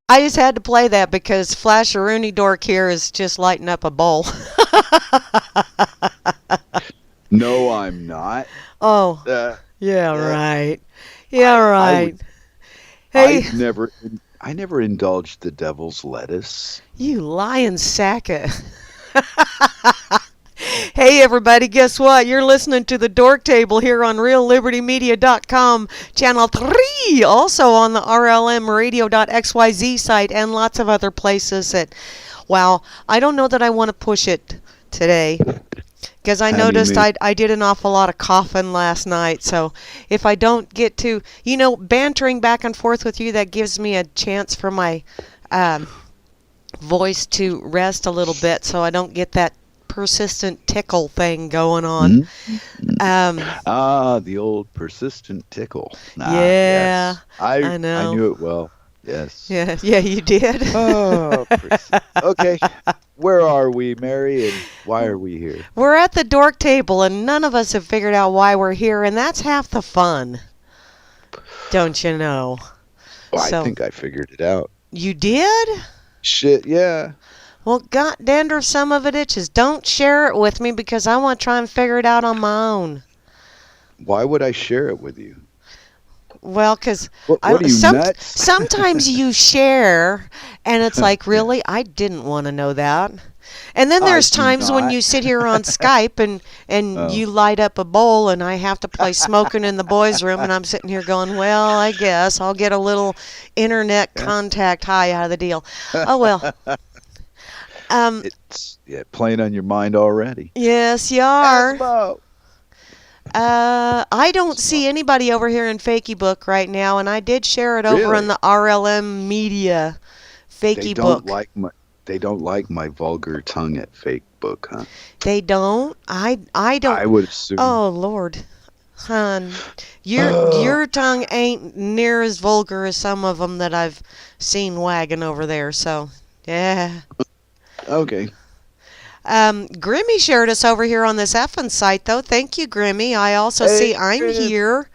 I just had to play that because Flasheroonie Dork here is just lighting up a bowl. No, I'm not. Oh, Uh, yeah, uh, right. Yeah, I would. right. Hey, I never indulged the devil's lettuce. you lying sack of... Hey, everybody, guess what? You're listening to the Dork Table here on RealLibertyMedia.com, Channel 3, also on the RLMRadio.xyz site, and lots of other places that, wow, I don't know that I want to push it today. Because I Honey, noticed me. I did an awful lot of coughing last night. So if I don't get to, bantering back and forth with you, that gives me a chance for my um, voice to rest a little bit so I don't get that persistent tickle thing going on. Mm? Um, Ah, the old persistent tickle. Ah, yeah, yes. I I know. knew it well. Yes. Yeah, yeah, you did. Oh, okay. Where are we, Mary, and why are we here? We're at the Dork Table, and none of us have figured out why we're here, and that's half the fun, don't you know? Oh, I So, think I figured it out. you did? Shit, yeah. Well, God, dandruff, some of it itches. Don't share it with me because I want to try and figure it out on my own. Why would I share it with you? Well, because I What are don't. you, nuts? Sometimes you share, and it's like, really, I didn't want to know that. And then I there's do times when not. you sit here on Skype and Oh. you light up a bowl, and I have to play smoking in the boys' room, and I'm sitting here going, well, I guess I'll get a little internet contact high out of the deal. Oh well. It's playing on your mind already. Yes, you are. Asmo. I don't see anybody over here in Fakey Book right now, and I did share it over in Really? the RLM Media They Fakey don't Book. like my they don't like my vulgar tongue at fake book, huh? They don't. I don't. I would assume. Oh Lord, hon, your tongue ain't near as vulgar as some of them that I've seen wagging over there. So yeah. Okay. Grimmy shared us over here on this effing site, though. Thank you, Grimmy. I also see Hey, I'm Chris. here,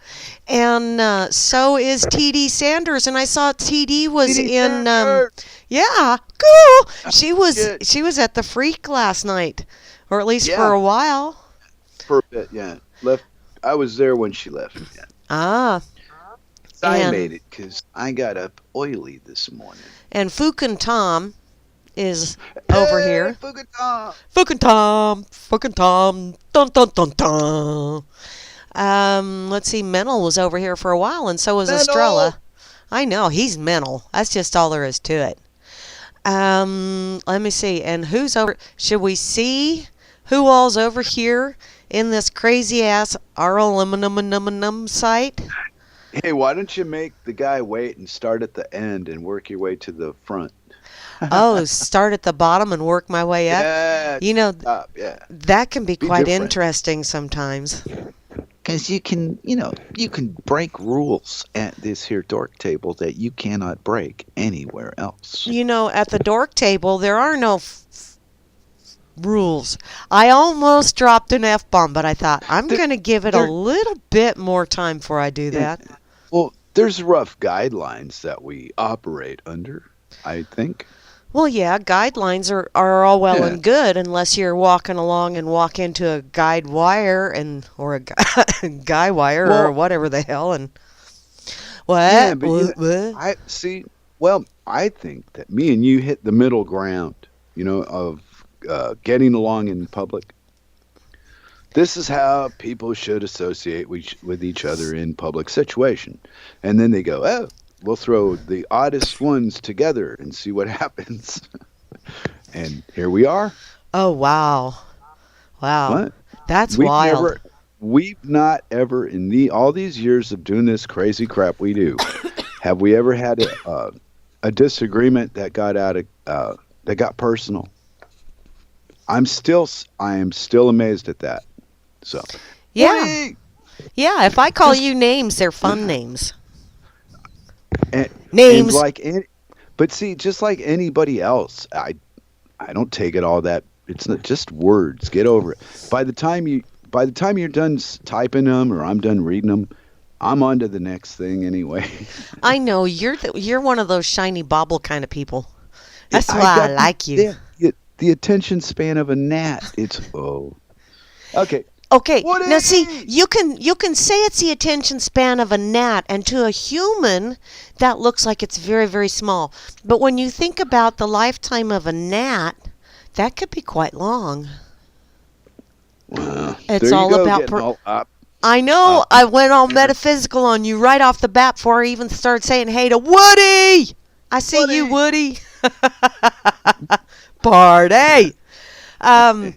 and so is TD Sanders. And I saw TD was Kitty in, Sanders. yeah, cool. She was Shit. she was at the Freak last night, or at least for Yeah, a while. for a bit. Yeah, left. I was there when she left. Yeah. Ah, I and made it because I got up oily this morning. Fukin Tom is over Hey, here. Fugatong. Fucking Tom, dun dun dun dun. Let's see, Mental was over here for a while, and so was Mental. Estrella. I know, he's mental. That's just all there is to it. Let me see, and who's over? Should we see who all's over here in this crazy ass RLM site? Hey, why don't you make the guy wait and start at the end and work your way to the front? Oh, start at the bottom and work my way up. Yeah, You know, stop. Yeah, that can be be quite different. interesting sometimes. Because you can break rules at this here dork table that you cannot break anywhere else. At the Dork Table, there are no rules. I almost dropped an F-bomb, but I thought I'm There, going to give it a there, little bit more time before I do yeah, that. well, there's rough guidelines that we operate under, I think. Well, yeah, guidelines are all well Yeah. and good unless you're walking along and walk into a guide wire or a guy wire or Well, whatever the hell and yeah, what? but What? I see. Well, I think that me and you hit the middle ground, of getting along in public. This is how people should associate with each other in public situation. And then they go, oh, we'll throw the oddest ones together and see what happens. And here we are. Oh, wow. Wow. What? That's We've wild. never, we've not ever, in all these years of doing this crazy crap we do, have we ever had a disagreement that that got personal? I am still amazed at that. So, Yeah. wait, Yeah, if I call just you names, they're fun names. and, and Names. like, but see, just like anybody else, I don't take it all that. It's not just words. Get over it. By the time you're done typing them, or I'm done reading them, I'm on to the next thing anyway. I know you're one of those shiny bauble kind of people. That's I why I got like you. the attention span of a gnat. It's okay. Okay, What now see, is? you can say it's the attention span of a gnat, and to a human, that looks like it's very, very small. But when you think about the lifetime of a gnat, that could be quite long. Well, It's there you all go, about getting all I know, up. I went all metaphysical on you right off the bat before I even started saying hey to Woody. I see you, Woody. Party. Um,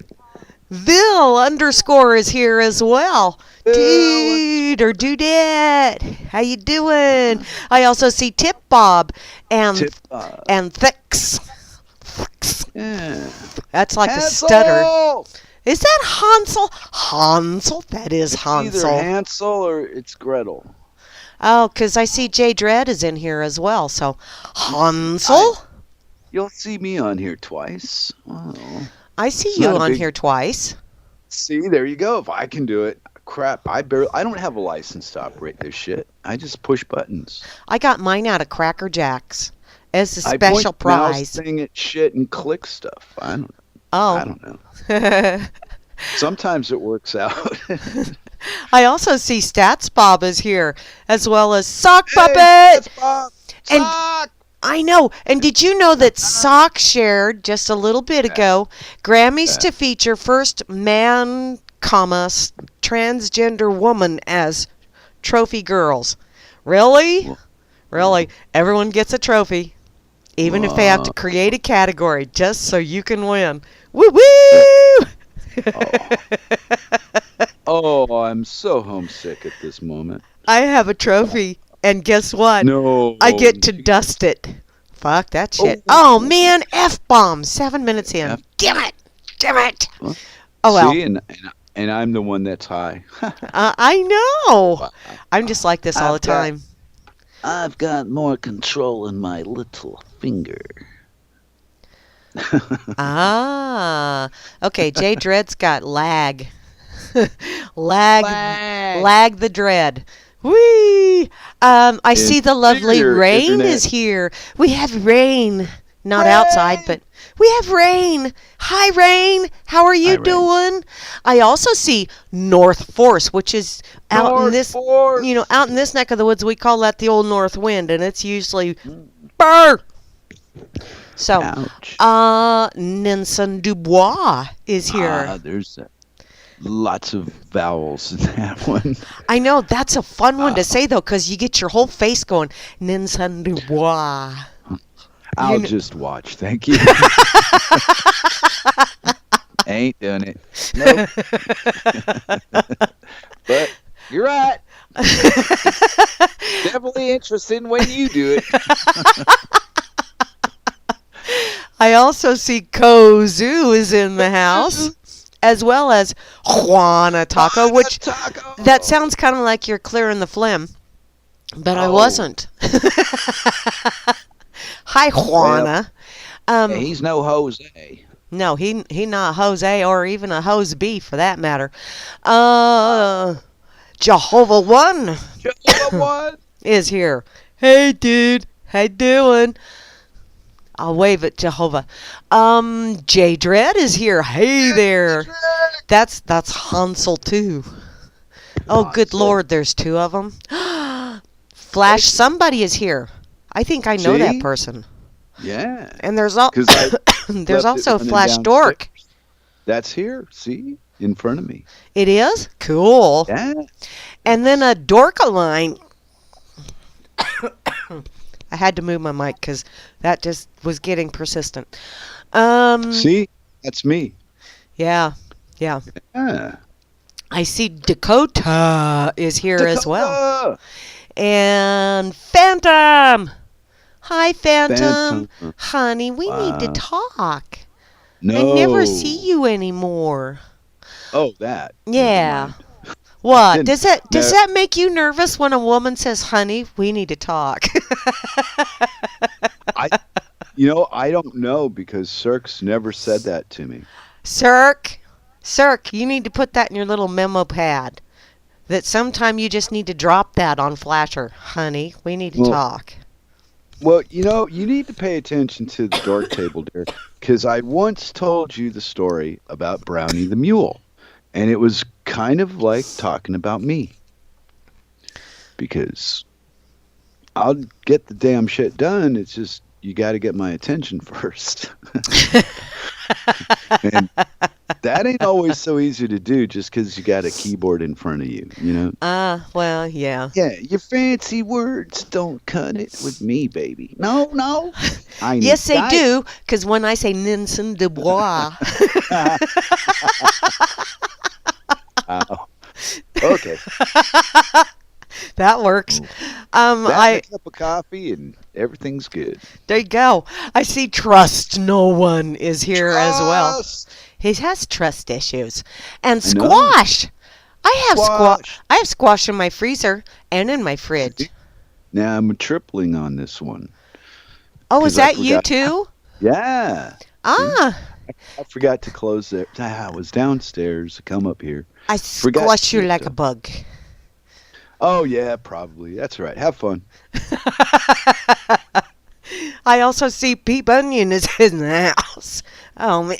Bill underscore is here as well. Dude or dudette, how you doing? I also see Tip Bob and Tip, Thix. yeah. That's like a Hansel! stutter. Is that Hansel? Hansel? That is It's either Hansel. Hansel or it's Gretel. Oh, because I see Jay Dredd is in here as well. So, Hansel? You'll see me on here twice. Oh. I see It's you not a on big- here twice. See, there you go. If I can do it. Crap, I don't have a license to operate this shit. I just push buttons. I got mine out of Cracker Jacks as a I special point the mouse prize. thing at shit and click stuff. I don't Oh. know. Sometimes it works out. I also see Stats Bob is here, as well as Sock Hey, Puppet. that's Bob. And- Sock! I know. And did you know that Sock shared just a little bit ago Grammys to feature first man, transgender woman as trophy girls? Really? Really? Everyone gets a trophy, even if they have to create a category just so you can win. Woo woo! Oh, I'm so homesick at this moment. I have a trophy, and guess what? No. I get to dust it. Fuck that shit. Oh man, F-bomb. 7 minutes in. Damn it. Damn it. Well, Oh well. See, and I'm the one that's high. I know. I'm just like this all the I've got- time. I've got more control in my little finger. Ah. Okay, Jay Dread's got lag. Lag the dread. Whee! I see the lovely Inferior Rain internet. is here. We have Rain. Not outside, but we have Rain. Hi, Rain. How are you Hi, Rain. doing? I also see North Force, which is out in this, out in this neck of the woods. We call that the old North Wind, and it's usually burr. So, Ouch. Nelson Dubois is here. There's lots of vowels in that one. I know, that's a fun one to say, though, because you get your whole face going, Nelson Dubois. I'll just watch, thank you. Ain't doing it. Nope. But you're right. Definitely interesting when you do it. I also see Kozu is in the house, as well as Juana Taco, which that sounds kind of like you're clearing the phlegm, but I wasn't. Hi, Juana. He's no Jose. No, he not Jose or even a Hose B for that matter. Jehovah One Jehovah One. is here. Hey, dude. How you doing? I'll wave at Jehovah. Jay Dredd is here. Hey there. That's Hansel too. Oh, good Hansel. Lord, there's two of them. Flash somebody is here. I think I know that See? person. Yeah. And there's Because I there's left it also running Flash downstairs. Dork. That's here. See? In front of me. It is? Cool. Yeah. And then a Dorkaline. I had to move my mic because that just was getting persistent. See? That's me. Yeah. Yeah. I see Dakota is here as well. Dakota! And Phantom. Hi, Phantom. Phantom. Honey, we need to Wow. talk. No. I never see you anymore. Oh, that. Yeah. Never mind. What? Didn't- Does no. that make you nervous when a woman says, honey, we need to talk? I don't know because Cirque's never said that to me. Cirque, you need to put that in your little memo pad. that sometime you just need to drop that on Flasher. Honey, we need to Well, talk. well, you need to pay attention to the Dork Table, dear, because I once told you the story about Brownie the Mule, and it was kind of like talking about me, because I'll get the damn shit done. It's just you got to get my attention first. And that ain't always so easy to do just because you got a keyboard in front of you, you know? Well, yeah. Yeah, your fancy words don't cut it with me, baby. No, no. I need Yes, they guidance. do, because when I say Ninson de Bois, Oh, okay. that works. That and I a cup of coffee and everything's good. There you go. I see Trust No One is here as well. Trust! He has trust issues. And I know. squash. I have Squash. I have squash in my freezer and in my fridge. Now I'm tripling on this one. Oh, is 'Cause I that you forgot- too? Yeah. Ah, I forgot to close there. I was downstairs to come up here. I Forgot squash to you do like it. a bug. Oh, yeah, probably. That's right. Have fun. I also see Pete Bunyan is in the house. Oh, man.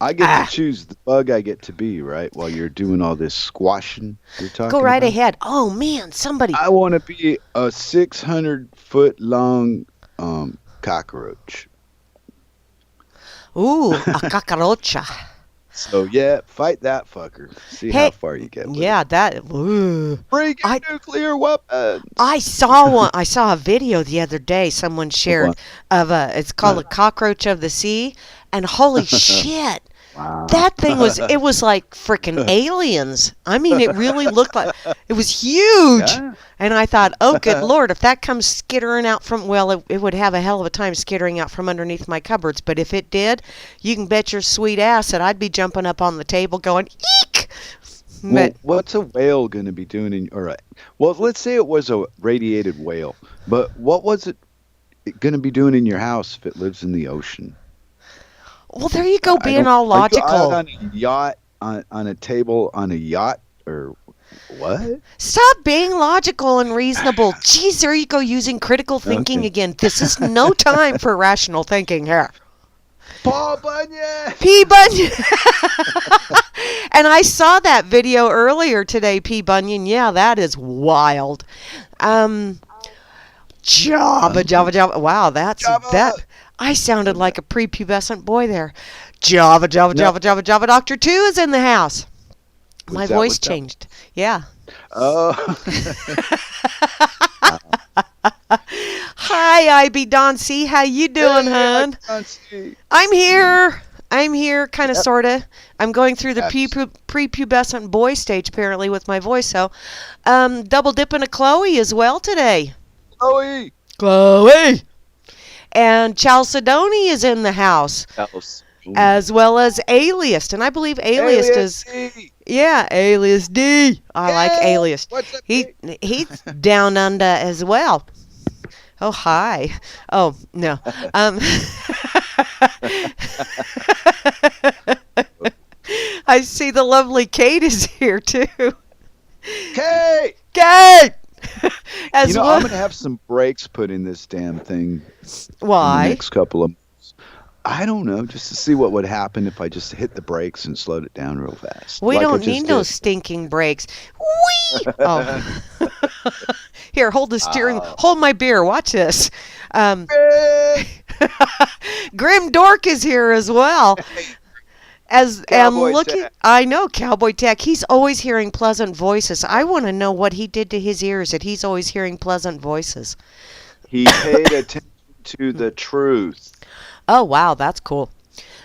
I get to choose the bug I get to be, right? While you're doing all this squashing you're talking Go right about. ahead. Oh, man, somebody. I want to be a 600-foot-long cockroach. Ooh, a cucaracha. So, yeah, fight that fucker. See Hey, how far you get with Yeah, it. that. Ooh. Bring your I- nuclear weapons. I saw one. I saw a video the other day. Someone shared of a. It's called a cockroach of the sea, and holy shit, Wow. that thing was. It was like freaking aliens. I mean, it really looked like it was huge. Yeah. And I thought, oh good lord, if that comes skittering out from, well, it would have a hell of a time skittering out from underneath my cupboards. But if it did, you can bet your sweet ass that I'd be jumping up on the table going, eek. Well, But what's a whale going to be doing in? All right. Well, let's say it was a radiated whale, but what was it going to be doing in your house if it lives in the ocean? well, there you go, I being don't- all Are you out logical. on a yacht, on a table on a yacht, or what? Stop being logical and reasonable. Jeez, there you go, using critical thinking Okay. again. This is no time for rational thinking here. Paul Bunyan. P. Bunyan. And I saw that video earlier today, P. Bunyan. Yeah, that is wild. Java. Wow, that's Java. that. I sounded like a prepubescent boy there. Java. Doctor 2 is in the house. Was My that voice what that- changed. Yeah. Oh. Hi, IB Don C. How you doing, hon? I'm here. Kind of, sort of. I'm going through the Yes. prepubescent boy stage, apparently, with my voice. So, double dipping a Chloe as well today. Chloe. Chloe! And Chalcedony is in the house, as well as Alias. And I believe Alias is... Yeah, Alias D. I like Alias. What's up, He's D? down under as well. Oh, hi. Oh, no. I see the lovely Kate is here, too. Kate! Kate! As You know, well. I'm going to have some brakes put in this damn thing in the Why? next couple of months. I don't know, just to see what would happen if I just hit the brakes and slowed it down real fast. We like I don't just need no did. stinking brakes. Whee! Oh. Here, hold the steering. Oh. Hold my beer. Watch this. Brake! GramZDork is here as well. And Cowboy look, Tech. I know Cowboy Tech. He's always hearing pleasant voices. I want to know what he did to his ears that he's always hearing pleasant voices. He paid attention to the truth. Oh wow, that's cool.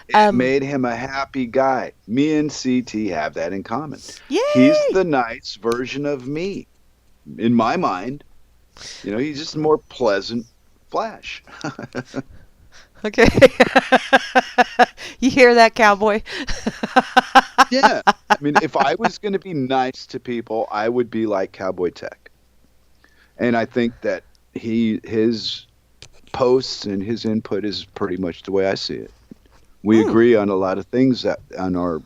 It made him a happy guy. Me and CT have that in common. Yay! He's the nice version of me, in my mind. You know, he's just a more pleasant Flash. Okay. You hear that, Cowboy? Yeah. I mean, if I was going to be nice to people, I would be like Cowboy Tech. And I think that his posts and his input is pretty much the way I see it. We agree on a lot of things that on our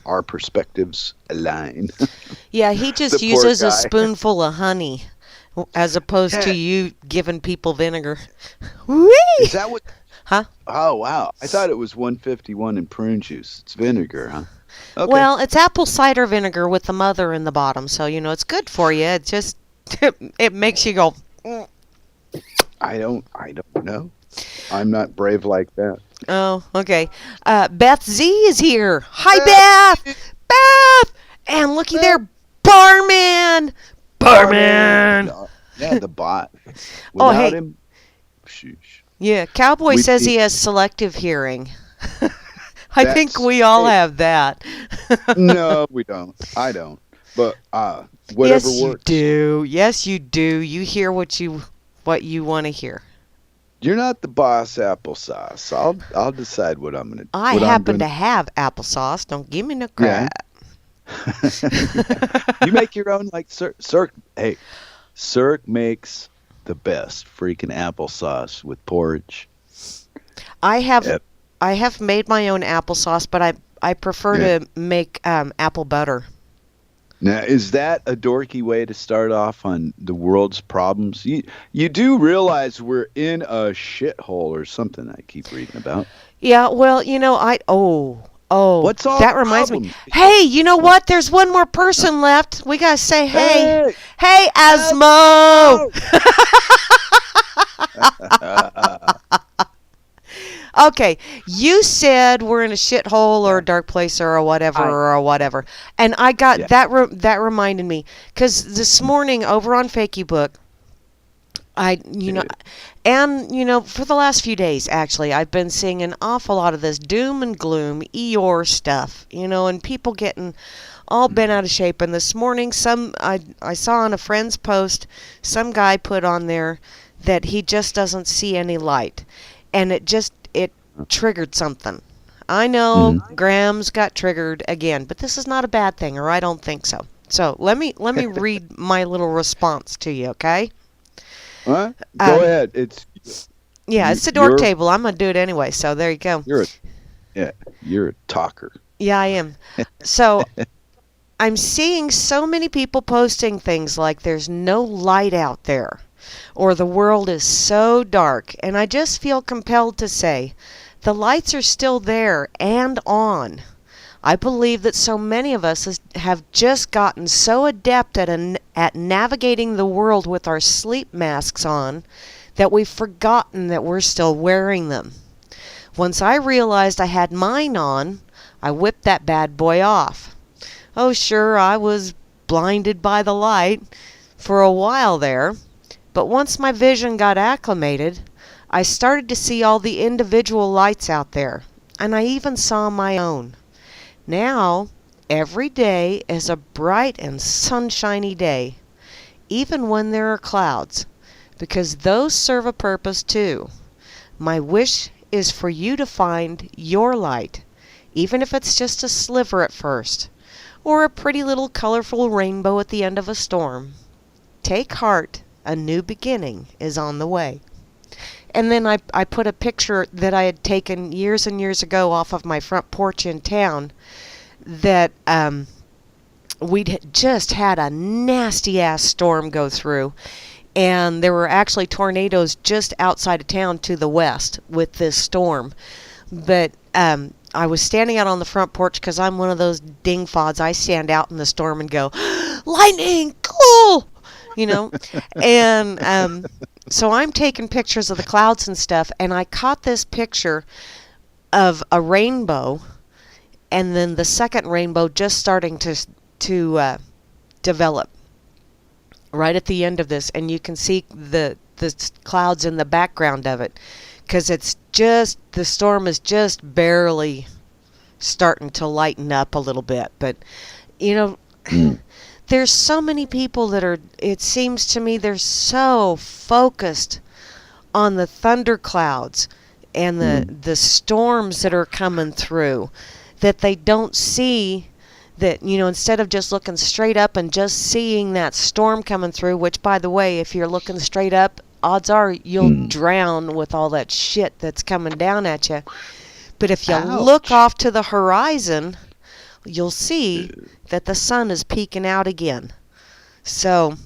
our perspectives align. Yeah, he just The poor uses a guy. spoonful of honey as opposed to Yeah. you giving people vinegar. Whee! Is that what? Huh? Oh, wow. I thought it was 151 in prune juice. It's vinegar, huh? Okay. Well, it's apple cider vinegar with the mother in the bottom, so it's good for you. It just it makes you go. "Mm." I don't know. I'm not brave like that. Oh, okay. Beth Z is here. Hi, Uh, Beth. Beth, and looky there, barman. Barman. Yeah, the bot. Oh, Without hey. him, sheesh. Yeah, Cowboy We'd says be he has selective hearing. I think that's we all hey, have that. no, we don't. I don't. But whatever Yes, you works. do. Yes, you do. You hear what you want to hear. You're not the boss applesauce. I'll decide what I'm gonna I what I'm happen to gonna have applesauce. Don't give me no yeah. crap. You make your own like Cirque. Hey, Cirque makes the best freaking applesauce with porridge. I have Yep. I have made my own applesauce, but I prefer Yeah. to make apple butter. Now, is that a dorky way to start off on the world's problems? You do realize we're in a shithole or something I keep reading about. Yeah, well, What's all that the reminds me. problems? Hey, you know what? There's one more person left. We gotta say hey. Hey! Hey, Asmo! Okay, you said we're in a shithole or a dark place or whatever. And I got Yeah. that reminded me cuz this morning over on FakeyBook for the last few days actually I've been seeing an awful lot of this doom and gloom Eeyore stuff, and people getting all bent out of shape. And this morning I saw on a friend's post some guy put on there that he just doesn't see any light. And it triggered something. I know Grams got triggered again, but this is not a bad thing, or I don't think so. So let me read my little response to you, okay? Huh? Go ahead. It's the Dork Table. I'm gonna do it anyway. So there you go. You're a talker. Yeah, I am. So I'm seeing so many people posting things like there's no light out there, or the world is so dark, and I just feel compelled to say, the lights are still there and on. I believe that so many of us have just gotten so adept at navigating the world with our sleep masks on that we've forgotten that we're still wearing them. Once I realized I had mine on, I whipped that bad boy off. Oh, sure, I was blinded by the light for a while there, but once my vision got acclimated, I started to see all the individual lights out there, and I even saw my own. Now, every day is a bright and sunshiny day, even when there are clouds, because those serve a purpose too. My wish is for you to find your light, even if it's just a sliver at first, or a pretty little colorful rainbow at the end of a storm. Take heart, a new beginning is on the way. And then I put a picture that I had taken years and years ago off of my front porch in town that we'd just had a nasty-ass storm go through. And there were actually tornadoes just outside of town to the west with this storm. But I was standing out on the front porch because I'm one of those dingfods. I stand out in the storm and go, lightning, cool! And so I'm taking pictures of the clouds and stuff, and I caught this picture of a rainbow, and then the second rainbow just starting to develop right at the end of this, and you can see the clouds in the background of it, because the storm is just barely starting to lighten up a little bit. But there's so many people it seems to me they're so focused on the thunderclouds and the storms that are coming through that they don't see that, instead of just looking straight up and just seeing that storm coming through, which, by the way, if you're looking straight up, odds are you'll drown with all that shit that's coming down at you. But if you look off to the horizon, you'll see that the sun is peeking out again. So,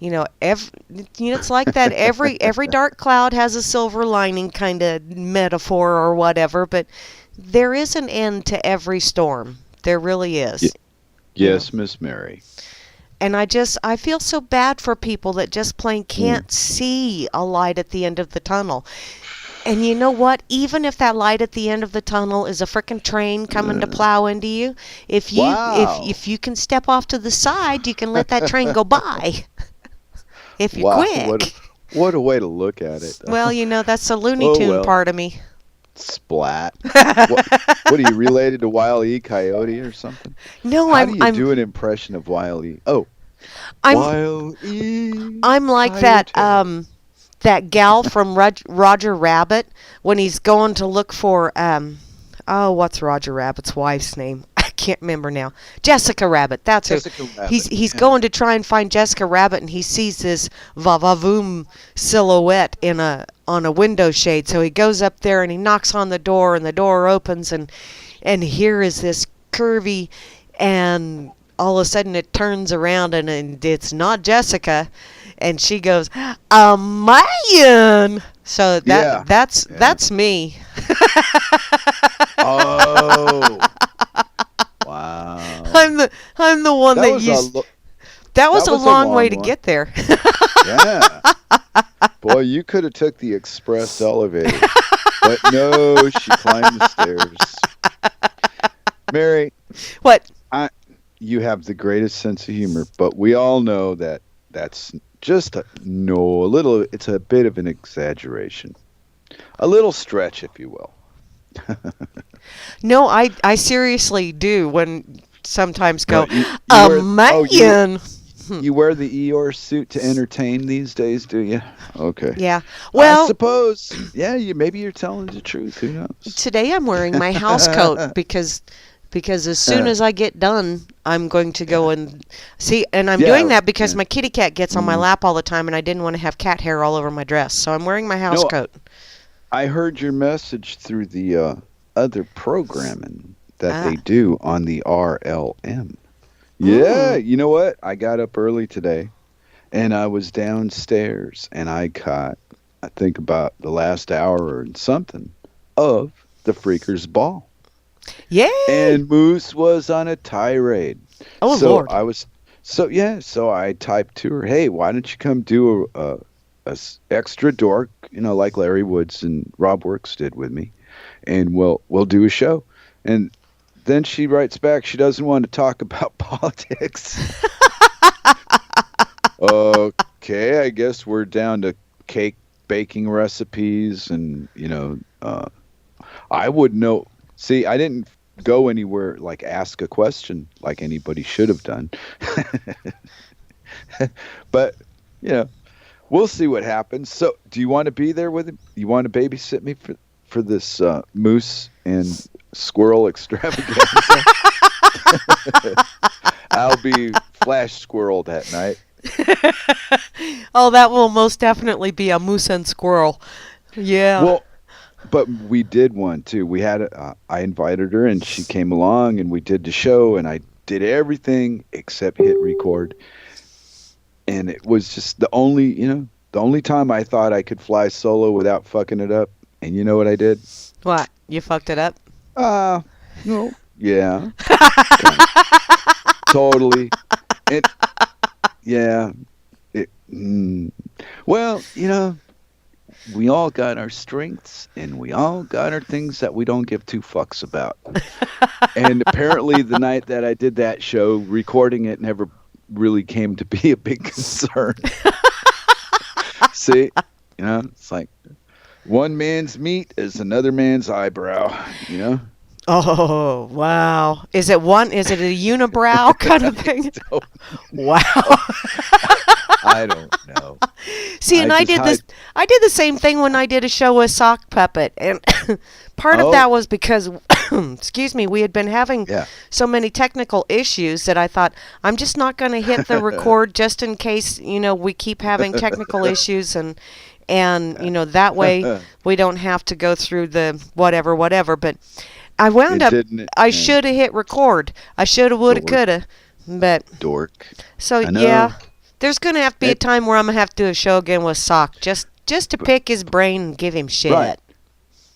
it's like that. Every dark cloud has a silver lining kind of metaphor or whatever, but there is an end to every storm. There really is. Yes, Miss Mary. And I feel so bad for people that just plain can't see a light at the end of the tunnel. And you know what? Even if that light at the end of the tunnel is a frickin' train coming to plow into you, if you can step off to the side, you can let that train go by. If you're quick. What a way to look at it. Well, that's the Looney Tune part of me. Splat. What are you, related to Wile E. Coyote or something? No, How do you do an impression of Wile E? Oh, Wile E. I'm like Coyote. that gal from Roger Rabbit when he's going to look for what's Roger Rabbit's wife's name? I can't remember now. Jessica Rabbit. That's her. He's going to try and find Jessica Rabbit, and he sees this va-va-voom silhouette on a window shade. So he goes up there and he knocks on the door, and the door opens, and here is this curvy, and all of a sudden it turns around and it's not Jessica, and she goes, "A man." So that's me. Oh. Wow. I'm the one that used. That was a long way to get there. Yeah. Boy, you could have took the express elevator. But no, she climbed the stairs. Mary. What? You have the greatest sense of humor, but we all know that that's just it's a bit of an exaggeration. A little stretch, if you will. No, I seriously do when sometimes go, man. You wear the Eeyore suit to entertain these days, do you? Okay. Yeah. Well, I suppose. Yeah. Maybe you're telling the truth. Who knows? Today I'm wearing my house coat because as soon as I get done, I'm going to go and see. And I'm doing that because my kitty cat gets on my lap all the time, and I didn't want to have cat hair all over my dress, so I'm wearing my house coat. I heard your message through the other programming that they do on the RLM. Yeah, you know what? I got up early today, and I was downstairs, and I caught, I think about the last hour and something of the Freakers Ball. Yay! And Moose was on a tirade. Oh, so Lord. So I typed to her, hey, why don't you come do a extra dork, like Larry Woods and Rob Works did with me, and we'll do a show. And then she writes back, she doesn't want to talk about politics. Okay, I guess we're down to cake baking recipes, and I wouldn't know. See, I didn't go anywhere like ask a question like anybody should have done. But we'll see what happens. So, do you want to be there with him? You want to babysit me for this moose and squirrel extravaganza? I'll be flash squirreled that night. Oh, that will most definitely be a moose and squirrel. Yeah. Well, but we did one too. We had I invited her, and she came along, and we did the show, and I did everything except hit record. And it was just the only time I thought I could fly solo without fucking it up. And you know what I did? What? You fucked it up? No. Yeah. Totally. Well, we all got our strengths, and we all got our things that we don't give two fucks about. And apparently the night that I did that show, recording it never really came to be a big concern. See, it's like one man's meat is another man's eyebrow, Oh, wow. Is it a unibrow kind of thing? Wow. I don't know. See, and I did the same thing when I did a show with Sock Puppet, and part of that was because excuse me, we had been having so many technical issues that I thought I'm just not going to hit the record just in case, we keep having technical issues, and that way we don't have to go through the whatever. But I wound It up. didn't. I should have hit record. I should have, would have, Dork. could have. But Dork. so I know. yeah, there's gonna have to be a It, time where I'm gonna have to do a show again with Sock, just to pick his brain and give him shit. right.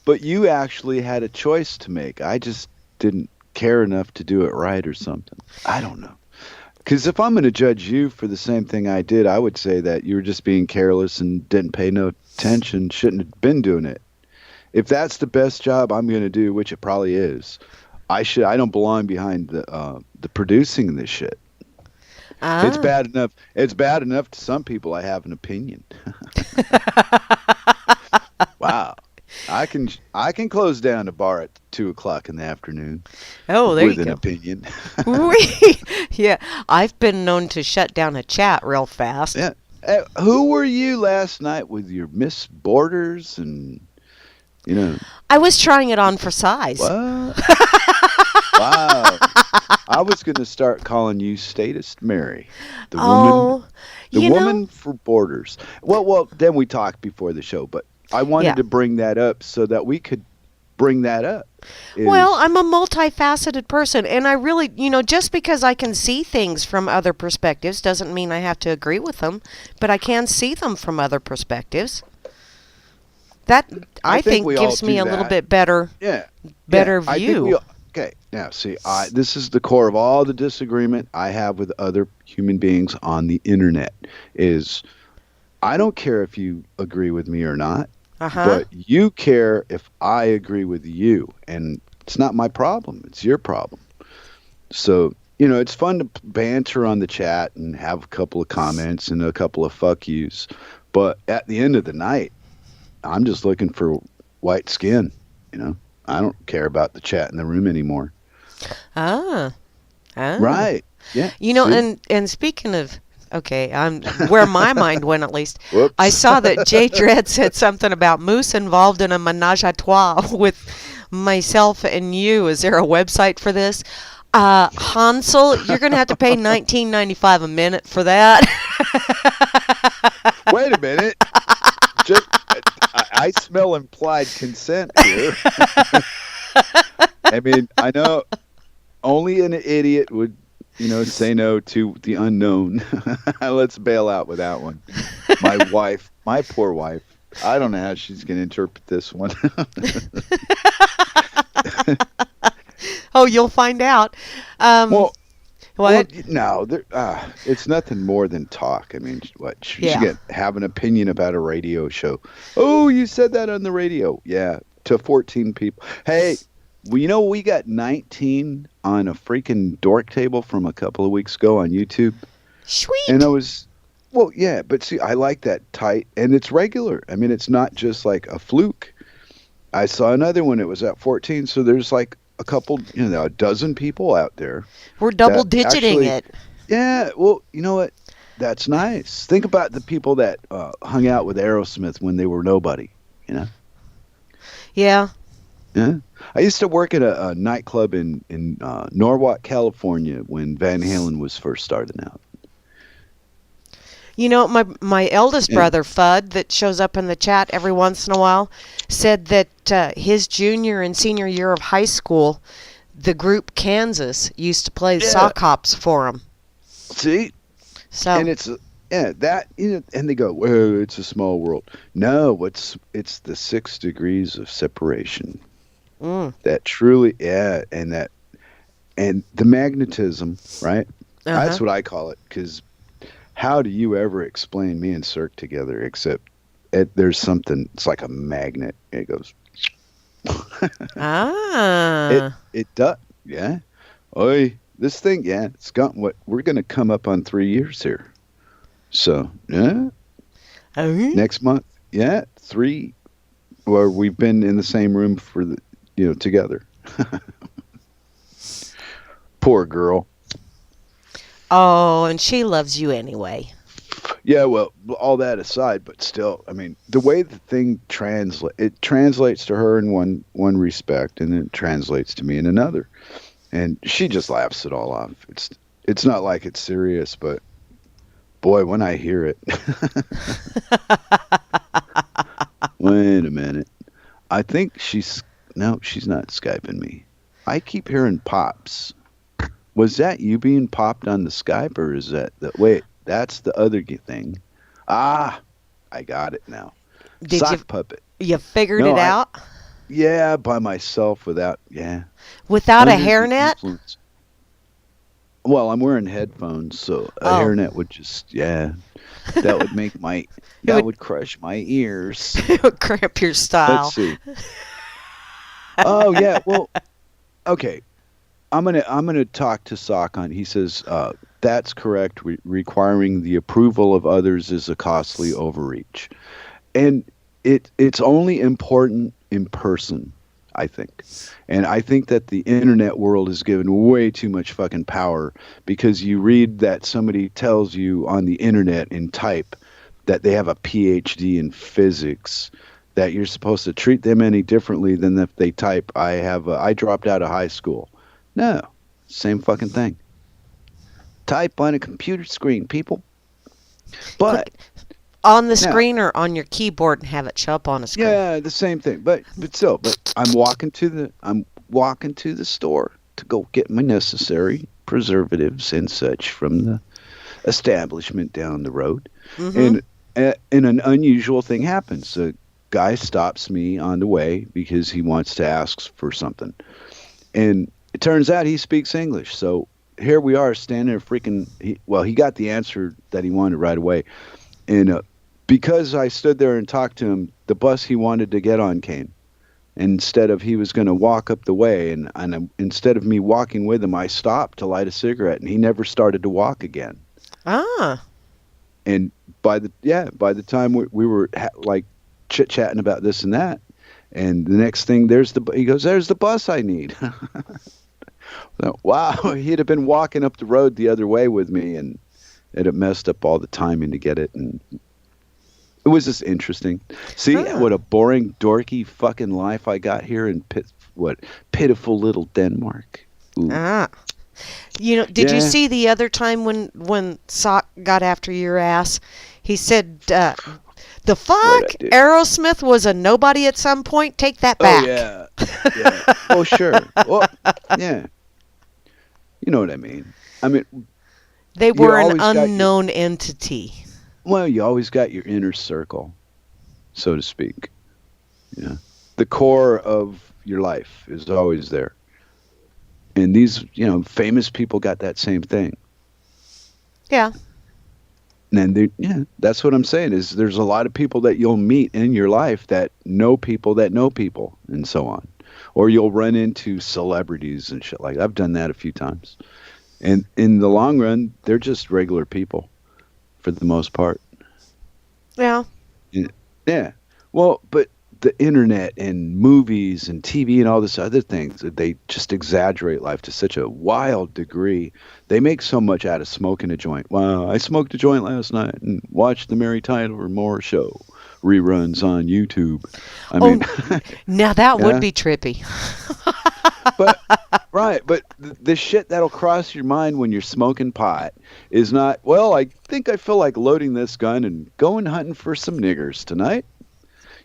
But you actually had a choice to make. I just didn't care enough to do it right or something. I don't know. Because if I'm going to judge you for the same thing I did, I would say that you were just being careless and didn't pay no attention, shouldn't have been doing it. If that's the best job I'm going to do, which it probably is, I don't belong behind the producing this shit. It's Ah. bad enough. It's bad enough to some people. I have an opinion. Wow. I can close down a bar at 2:00 in the afternoon. Oh, there with you an go. opinion. Yeah, I've been known to shut down a chat real fast. Yeah. Who were you last night with your Miss Borders and I was trying it on for size. what? Wow. I was going to start calling you Statist Mary, the Oh, woman for Borders. Well, then we talked before the show, but I wanted Yeah. to bring that up so that we could bring that up. Well, I'm a multifaceted person, and I really, just because I can see things from other perspectives doesn't mean I have to agree with them, but I can see them from other perspectives. That, I think we all gives me do a little that. bit better Yeah. better I think view. okay, now see, this is the core of all the disagreement I have with other human beings on the internet is I don't care if you agree with me or not, Uh-huh. but you care if I agree with you, and it's not my problem, it's your problem. So, it's fun to banter on the chat and have a couple of comments and a couple of fuck yous, but at the end of the night, I'm just looking for white skin, I don't care about the chat in the room anymore. Ah. Right. Yeah. See? And speaking of, okay, I'm where my mind went at least. Whoops. I saw that Jay Dredd said something about Moose involved in a menage a trois with myself and you. Is there a website for this? Hansel, you're gonna have to pay $19.95 a minute for that. Wait a minute. I smell implied consent here. I mean, I know only an idiot would, say no to the unknown. Let's bail out with that one. My poor wife. I don't know how she's going to interpret this one. Oh, you'll find out. Well, What? no, it's nothing more than talk. I mean, what? She Yeah. have an opinion about a radio show. Oh, you said that on the radio. Yeah, to 14 people. Hey, well, we got 19 on a freaking Dork Table from a couple of weeks ago on YouTube. Sweet. And well, yeah, but see, I like that tight, and it's regular. I mean, it's not just like a fluke. I saw another one. It was at 14, so there's like a couple, a dozen people out there. We're double that digiting actually- it. Yeah, well, you know what? That's nice. Think about the people that hung out with Aerosmith when they were nobody, Yeah. Yeah. I used to work at a nightclub in Norwalk, California when Van Halen was first starting out. My eldest Yeah. brother, Fudd, that shows up in the chat every once in a while, said that his junior and senior year of high school, the group Kansas used to play sock hops for him. See? So, And it's that and they go, well, it's a small world. No, it's the 6 degrees of separation. That truly, and the magnetism, right? That's what I call it. Because how do you ever explain me and Cirque together except there's something? It's like a magnet. It goes. It does. Yeah. Oi, this thing. Yeah, it's got what we're gonna come up on 3 years here. So yeah. Next month, 3. Where we've been in the same room for together. Poor girl. Oh, and she loves you anyway. Yeah, well, all that aside, but still, I mean, the way the thing translates to her in one respect, and then it translates to me in another, and she just laughs it all off. It's not like it's serious, but boy, when I hear it, wait a minute, I think she's not Skyping me. I keep hearing pops. Was that you being popped on the Skype, or is that the wait? That's the other thing. Ah, I got it now. Did Sock puppet. you figured No, it out yeah, by myself without without a under the hairnet? influence. Well, I'm wearing headphones, so a Oh, hairnet would just that would make it that would would crush my ears. it would cramp your Let's style. see. Oh yeah, well, okay. I'm gonna talk to Sock on. He says that's correct. Requiring the approval of others is a costly overreach, and it's only important in person, I think. And I think that the internet world is given way too much fucking power because you read that somebody tells you on the internet in type that they have a PhD in physics, that you're supposed to treat them any differently than if they type I dropped out of high school. No, same fucking thing. Type on a computer screen, people. But Click on the now, screen or on your keyboard and have it show up on a screen. yeah, the same thing. But I'm walking to the store to go get my necessary preservatives and such from the establishment down the road. Mm-hmm. And an unusual thing happens. A guy stops me on the way because he wants to ask for something. And it turns out he speaks English. So here we are standing there he got the answer that he wanted right away. And because I stood there and talked to him, the bus he wanted to get on came. And instead of he was going to walk up the way, instead of me walking with him, I stopped to light a cigarette, and he never started to walk again. Ah. And by the time we were like chit chatting about this and that, and the next thing he goes, there's the bus I need. Wow, he'd have been walking up the road the other way with me, and it had messed up all the timing to get it, and it was just interesting. See what a boring, dorky fucking life I got here in pitiful little Denmark. Ooh. Ah. Did you see the other time when Sock got after your ass? He said, "The fuck, Aerosmith was a nobody at some point. Take that back." Oh yeah. Oh sure. Well, yeah. You know what I mean. I mean, they were an unknown entity. Well, you always got your inner circle, so to speak. Yeah. The core of your life is always there. And these, famous people got that same thing. Yeah. And that's what I'm saying is there's a lot of people that you'll meet in your life that know people, and so on. Or you'll run into celebrities and shit like that. I've done that a few times. And in the long run, they're just regular people for the most part. Yeah. Yeah. Well, but the internet and movies and TV and all this other things, they just exaggerate life to such a wild degree. They make so much out of smoking a joint. Wow, I smoked a joint last night and watched the Mary Tyler Moore Show reruns on YouTube. I mean, now that would be trippy. But the shit that'll cross your mind when you're smoking pot is not, well, I think I feel like loading this gun and going hunting for some niggers tonight.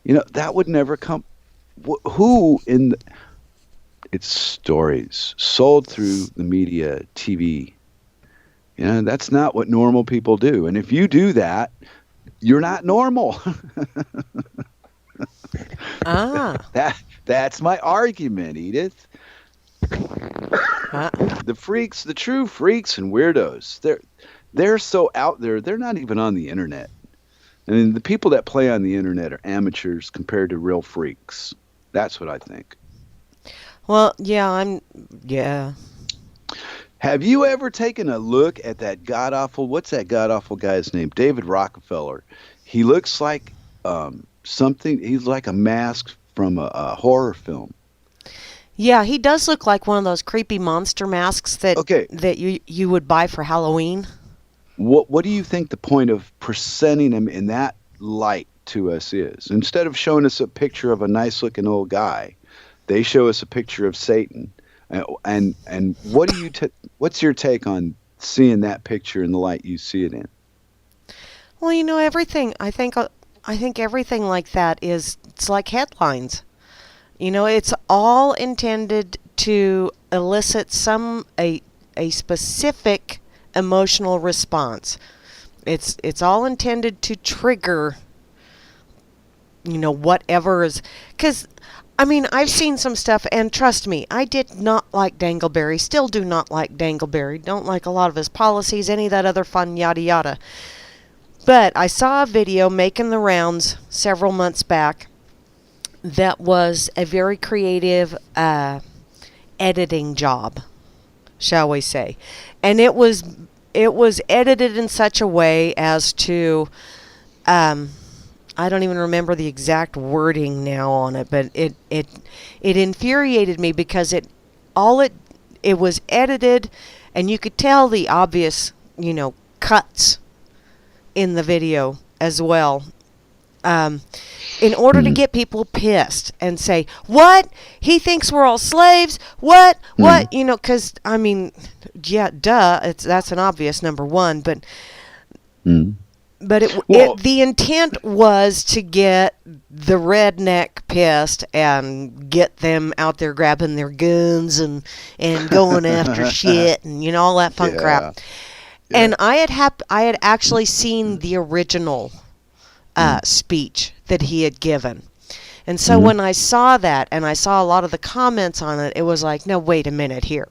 That would never come. It's stories sold through the media, TV. That's not what normal people do. And if you do that, you're not normal. That's my argument, Edith. The freaks, the true freaks and weirdos, they're so out there, they're not even on the internet. I mean, the people that play on the internet are amateurs compared to real freaks. That's what I think. Well, yeah. Have you ever taken a look at that what's that god-awful guy's name? David Rockefeller. He looks like something, he's like a mask from a horror film. Yeah, he does look like one of those creepy monster masks that you would buy for Halloween. What do you think the point of presenting him in that light to us is? Instead of showing us a picture of a nice-looking old guy, they show us a picture of Satan. And what do what's your take on seeing that picture in the light you see it in? Well, everything. I think everything like that it's like headlines. It's all intended to elicit a specific emotional response. It's all intended to trigger, whatever is, because I mean, I've seen some stuff, and trust me, I did not like Dangleberry, still do not like Dangleberry, don't like a lot of his policies, any of that other fun yada yada. But I saw a video making the rounds several months back that was a very creative editing job, shall we say. And it was edited in such a way as to, I don't even remember the exact wording now on it, but it infuriated me because it was edited, and you could tell the obvious, cuts in the video as well. In order to get people pissed and say, what? He thinks we're all slaves? What? What? Because, I mean, yeah, duh, that's an obvious number one, but the intent was to get the redneck pissed and get them out there grabbing their guns and going after shit and, all that fun crap. Yeah. And I had actually seen the original speech that he had given. And so when I saw that and I saw a lot of the comments on it, it was like, no, wait a minute here.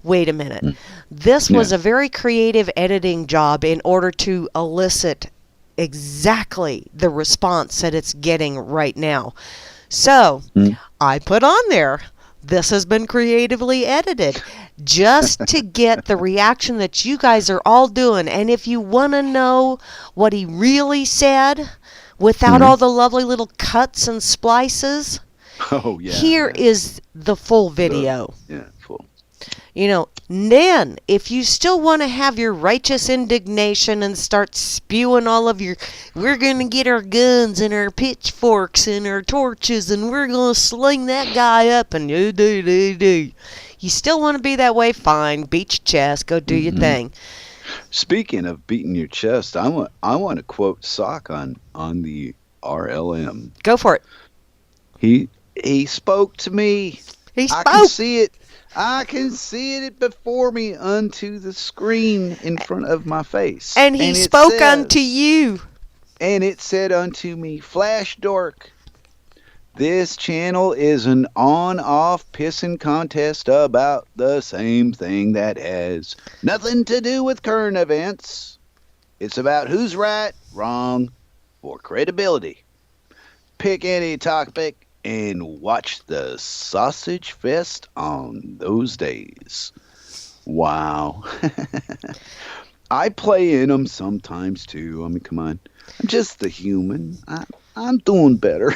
Wait a minute. This was a very creative editing job in order to elicit exactly the response that it's getting right now. So I put on there, this has been creatively edited just to get the reaction that you guys are all doing. And if you want to know what he really said without all the lovely little cuts and splices, here is the full video. Full. Then if you still want to have your righteous indignation and start spewing all of your, we're going to get our guns and our pitchforks and our torches and we're going to sling that guy up and do. You still want to be that way? Fine. Beat your chest. Go do your thing. Speaking of beating your chest, I want to quote Sock on the RLM. Go for it. He spoke to me. He spoke. I can see it before me unto the screen in front of my face. And he spoke unto you. And it said unto me, Flash Dork, this channel is an on-off pissing contest about the same thing that has nothing to do with current events. It's about who's right, wrong, or credibility. Pick any topic and watch the sausage fest on those days. Wow. I play in them sometimes too. I mean, come on. I'm just the human. I'm doing better.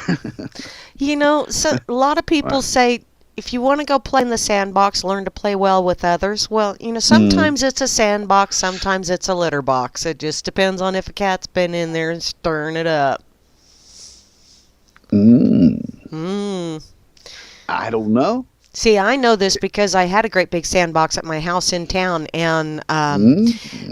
So a lot of people say, if you want to go play in the sandbox, learn to play well with others. Well, sometimes it's a sandbox, sometimes it's a litter box. It just depends on if a cat's been in there and stirring it up. I don't know. See, I know this because I had a great big sandbox at my house in town, and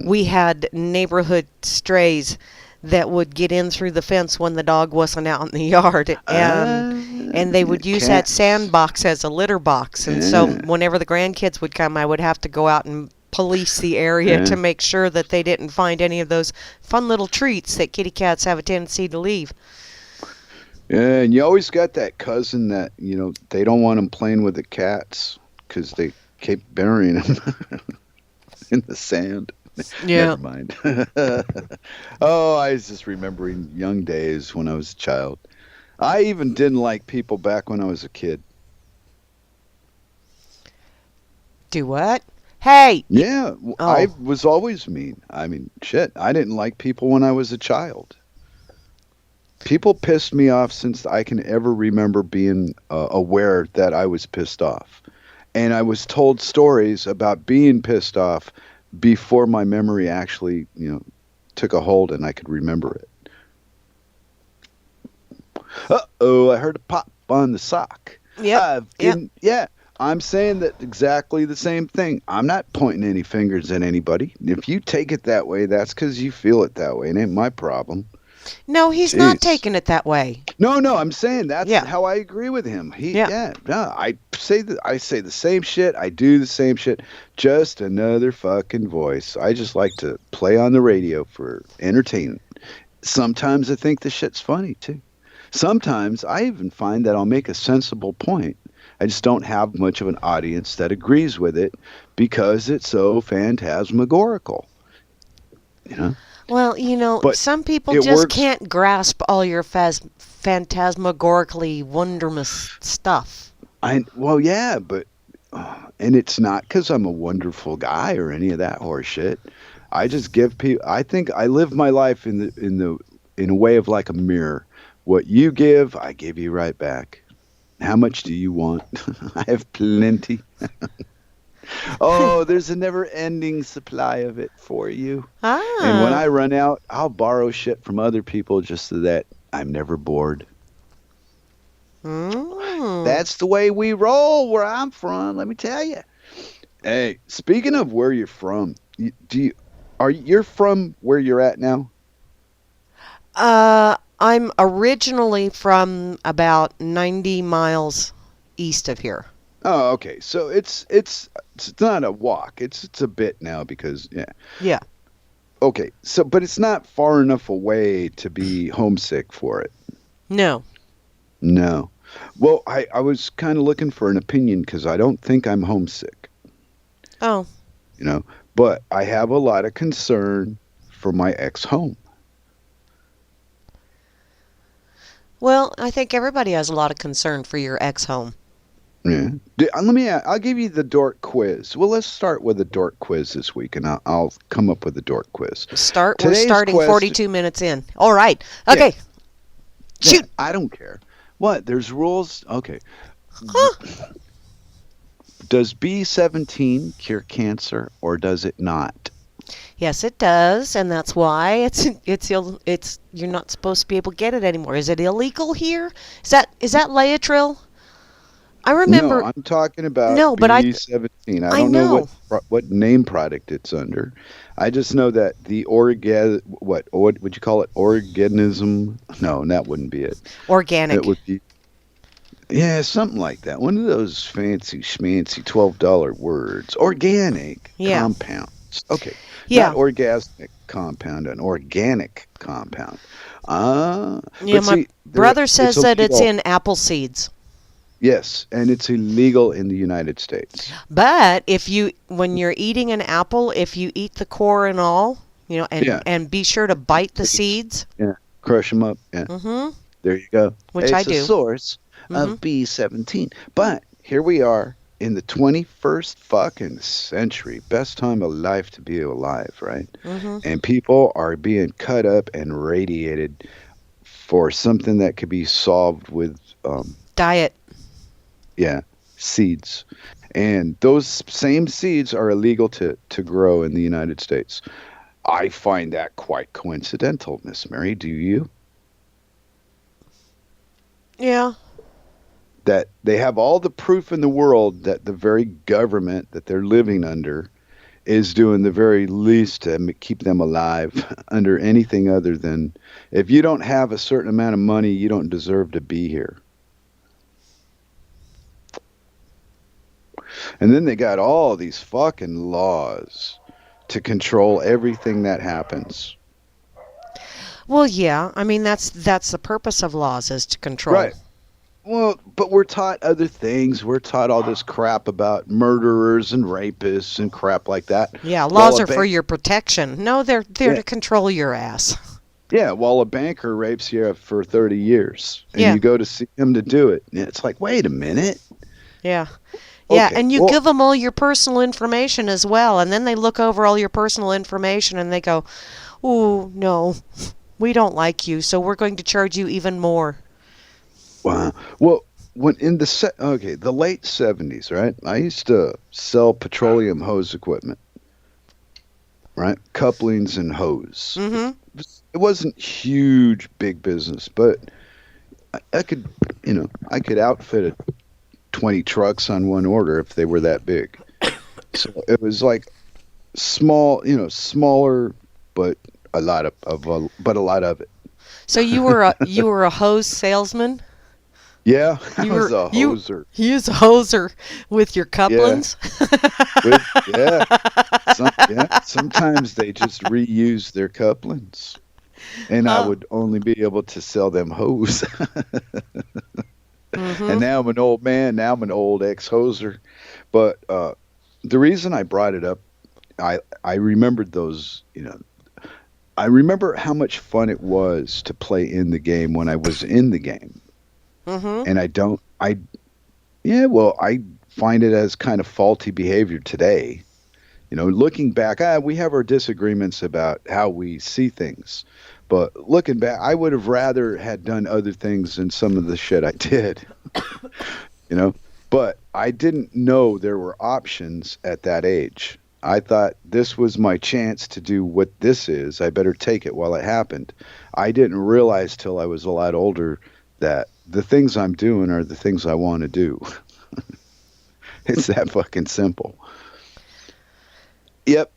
we had neighborhood strays that would get in through the fence when the dog wasn't out in the yard, and they would use that sandbox as a litter box. And so whenever the grandkids would come, I would have to go out and police the area to make sure that they didn't find any of those fun little treats that kitty cats have a tendency to leave. Yeah, and you always got that cousin that, they don't want them playing with the cats because they keep burying them in the sand. Yeah. Never mind. I was just remembering young days when I was a child. I even didn't like people back when I was a kid. Do what? Hey! Yeah, I was always mean. I mean, shit, I didn't like people when I was a child. People pissed me off since I can ever remember being aware that I was pissed off. And I was told stories about being pissed off before my memory actually, took a hold and I could remember it. Uh-oh, I heard a pop on the sock. Yep. I'm saying that exactly the same thing. I'm not pointing any fingers at anybody. If you take it that way, that's because you feel it that way. It ain't my problem. No, he's not Jeez. taking it that way. No, I'm saying that's Yeah. how I agree with him. Yeah. No, I say the same shit. I do the same shit. Just another fucking voice. I just like to play on the radio for entertainment. Sometimes I think the shit's funny too. Sometimes I even find that I'll make a sensible point. I just don't have much of an audience that agrees with it because it's so phantasmagorical. You know? Well, But some people it just works. can't grasp all your phantasmagorically wonderous stuff. Well, yeah, but and it's not because I'm a wonderful guy or any of that horse shit. I just give people. I think I live my life in a way of like a mirror. What you give, I give you right back. How much do you want? I have plenty. Oh, there's a never-ending supply of it for you. And when Ah. I run out, I'll borrow shit from other people just so that I'm never bored. Mm. That's the way we roll where I'm from, let me tell you. Hey, speaking of where you're from, you're from where you're at now? I'm originally from about 90 miles east of here. Oh, okay. So it's not a walk. It's a bit now because yeah. Yeah. Okay. So but it's not far enough away to be homesick for it. No. No. Well, I was kind of looking for an opinion because I don't think I'm homesick, Oh. but I have a lot of concern for my ex-home. Well, I think everybody has a lot of concern for your ex-home. Yeah. I'll give you the dork quiz. Well, let's start with a dork quiz this week, and I'll come up with a dork quiz. We're Today's starting question. 42 minutes in. All right. Okay. Yeah, Shoot. I don't care. What? There's rules? Okay. Huh. Does B17 cure cancer or does it not? Yes, it does, and that's why you're not supposed to be able to get it anymore. Is it illegal here? Is that Laetril? I remember. No, I'm talking about No, but B17. I I don't know know. what name product it's under. I just know that the what would you call it? Organism? No, that wouldn't be it. Organic. It would be something like that. One of those fancy schmancy $12 words. Organic Yeah. compounds. Okay. Yeah. Not orgasmic compound, an organic compound. Yeah, But my see, brother says that it's illegal. in apple seeds. Yes, and it's illegal in the United States. But when you're eating an apple, if you eat the core and all, Yeah. and be sure to bite the seeds. Yeah, crush them up. Yeah, Mm-hmm. there you go. Which it's I do. a source Mm-hmm. of B17. But here we are in the 21st fucking century. Best time of life to be alive, right? Mm-hmm. And people are being cut up and radiated for something that could be solved with, Diet. seeds. And those same seeds are illegal to grow in the United States. I find that quite coincidental, Miss Mary. Do you? Yeah. That they have all the proof in the world that the very government that they're living under is doing the very least to keep them alive under anything other than if you don't have a certain amount of money, you don't deserve to be here. And then they got all these fucking laws to control everything that happens. Well, yeah. I mean, that's the purpose of laws is to control. Right. Well, but we're taught other things. We're taught all this crap about murderers and rapists and crap like that. Yeah, While laws a are for your protection. No, they're Yeah. to control your ass. Yeah, while a banker rapes you for 30 years and Yeah. you go to see him to do it. And it's like, wait a minute. Yeah. Yeah, Okay, and you well- give them all your personal information as well, and then they look over all your personal information and they go, "Ooh, no, we don't like you, so we're going to charge you even more." Wow. Well, when in the late 70s, right? I used to sell petroleum hose equipment. Right? Couplings and hose. Mm-hmm. It wasn't huge big business, but I could, I could outfit 20 trucks on one order if they were that big. So it was like small, smaller, but a lot of it. So you were a hose salesman? Yeah, I You was were a hoser. you was a hoser with your Yeah, couplings? yeah. Sometimes they just reuse their couplings, and I Huh. would only be able to sell them hose. And Mhm. now I'm an old man. Now I'm an old ex-hoser. But the reason I brought it up, I remembered those. I remember how much fun it was to play in the game when I was in the game, Mhm. and I don't. I Yeah, well, I find it as kind of faulty behavior today. Looking back, we have our disagreements about how we see things. But looking back, I would have rather had done other things than some of the shit I did, you know. But I didn't know there were options at that age. I thought this was my chance to do what this is. I better take it while it happened. I didn't realize till I was a lot older that the things I'm doing are the things I want to do. It's that fucking simple. Yep.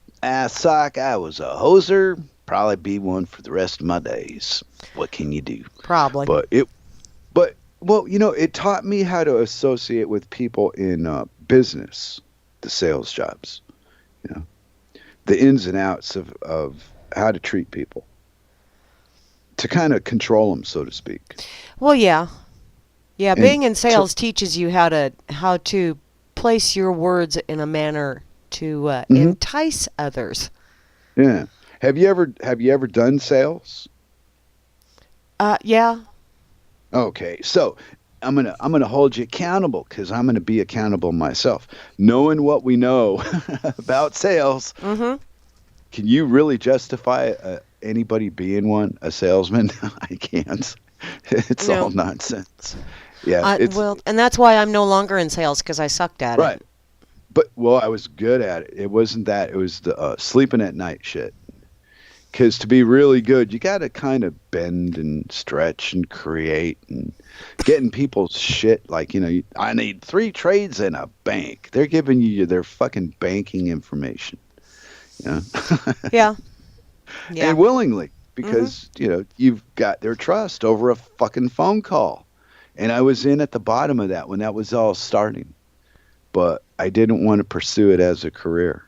Sock, I was a hoser. Probably be one for the rest of my days. What can you do? Probably. Well, it taught me how to associate with people in business, the sales jobs, you know, the ins and outs of how to treat people, to kind of control them, so to speak. Well, yeah. Yeah, And being in to, sales teaches you how to place your words in a manner to Mhm, entice others. yeah. Have you ever done sales? Yeah. Okay, so I'm gonna hold you accountable because I'm gonna be accountable myself. Knowing what we know about sales, Mhm. can you really justify anybody being a salesman? I can't. It's all No. nonsense. Yeah, it's Well, and that's why I'm no longer in sales because I sucked at it. right. But well, I was good at it. It wasn't that. It was the sleeping at night shit. Because to be really good, you got to kind of bend and stretch and create and getting people's shit. Like, I need 3 trades in a bank. They're giving you their fucking banking information, you know, Yeah. Yeah. and willingly Mhm. because, you've got their trust over a fucking phone call. And I was in at the bottom of that when that was all starting, but I didn't want to pursue it as a career.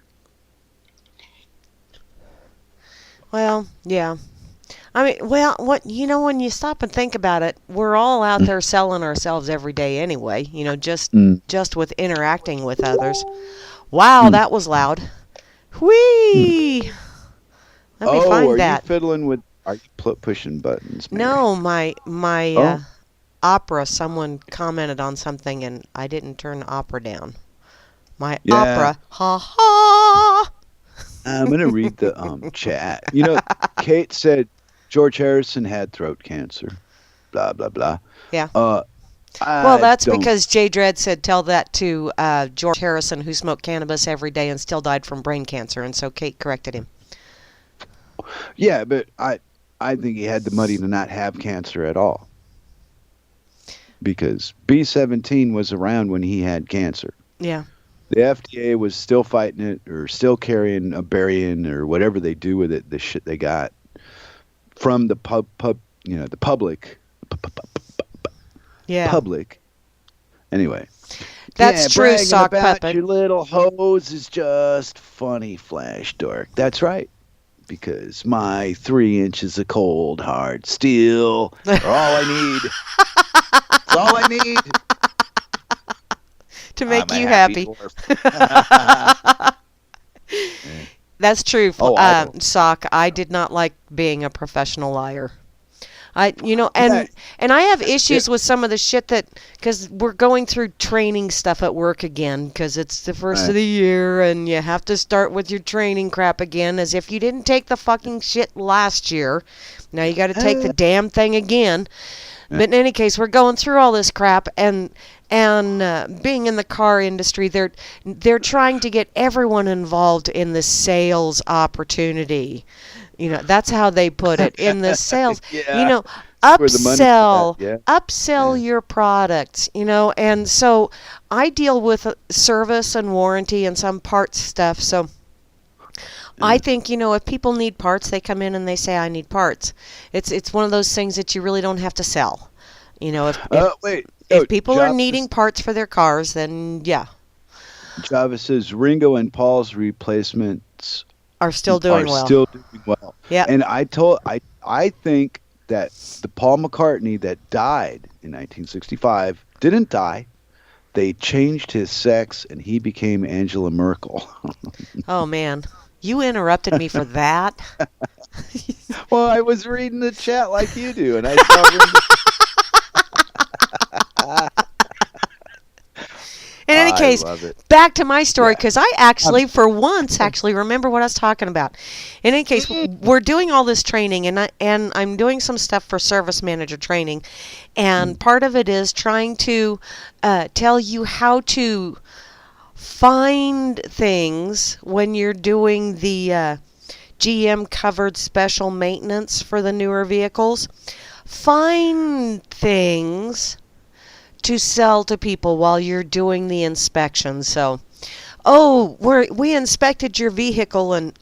Well, yeah. I mean, well, when you stop and think about it, we're all out there selling ourselves every day anyway, Mm, just with interacting with others. Wow, mm, that was loud. mm. Whee! Let me Oh, find are you that. fiddling with? Are you pushing buttons, Mary? No, my Oh, opera, someone commented on something and I didn't turn the opera down. My yeah. opera. Ha ha. I'm gonna read the chat. Kate said George Harrison had throat cancer. Blah blah blah. Yeah. Uh, Well, I that's don't. because Jay Dredd said tell that to George Harrison, who smoked cannabis every day and still died from brain cancer, and so Kate corrected him. Yeah, but I think he had the money to not have cancer at all because B17 was around when he had cancer. Yeah. The FDA was still fighting it or still carrying a burying or whatever they do with it, the shit they got from the the public, Yeah. public. Anyway, That's yeah, true, bragging sock about puppet. your little hose is just funny, Flash Dork. That's right, because my 3 inches of cold hard steel are all I need. It's all I need. To I'm make a you happy happy. dwarf. Yeah. That's true, Oh, I don't. Sock. I did not like being a professional liar. Yeah, And I have yeah, issues with some of the shit that, because we're going through training stuff at work again, because it's the first of right. the year, and you have to start with your training crap again, as if you didn't take the fucking shit last year. Now you got to take the Uh, damn thing again. uh, But in any case, we're going through all this crap, and being in the car industry, they're trying to get everyone involved in the sales opportunity. That's how they put it in the sales. You yeah, know, that's where the money's at. upsell, Yeah, upsell yeah. your products. And so I deal with service and warranty and some parts stuff. So I think, if people need parts, they come in and they say, I need parts. It's one of those things that you really don't have to sell. Wait. If people are Java, needing parts for their cars, then yeah, Java says Ringo and Paul's replacements are still doing are well. still doing well. Yeah. And I think that the Paul McCartney that died in 1965 didn't die. They changed his sex and he became Angela Merkel. Oh man, you interrupted me for that. Well, I was reading the chat like you do, and I saw. In any case, back to my story, because I actually, for once, remember what I was talking about. In any case, we're doing all this training, and I'm doing some stuff for service manager training, and part of it is trying to tell you how to find things when you're doing the GM covered special maintenance for the newer vehicles. Find things to sell to people while you're doing the inspection. So, we inspected your vehicle and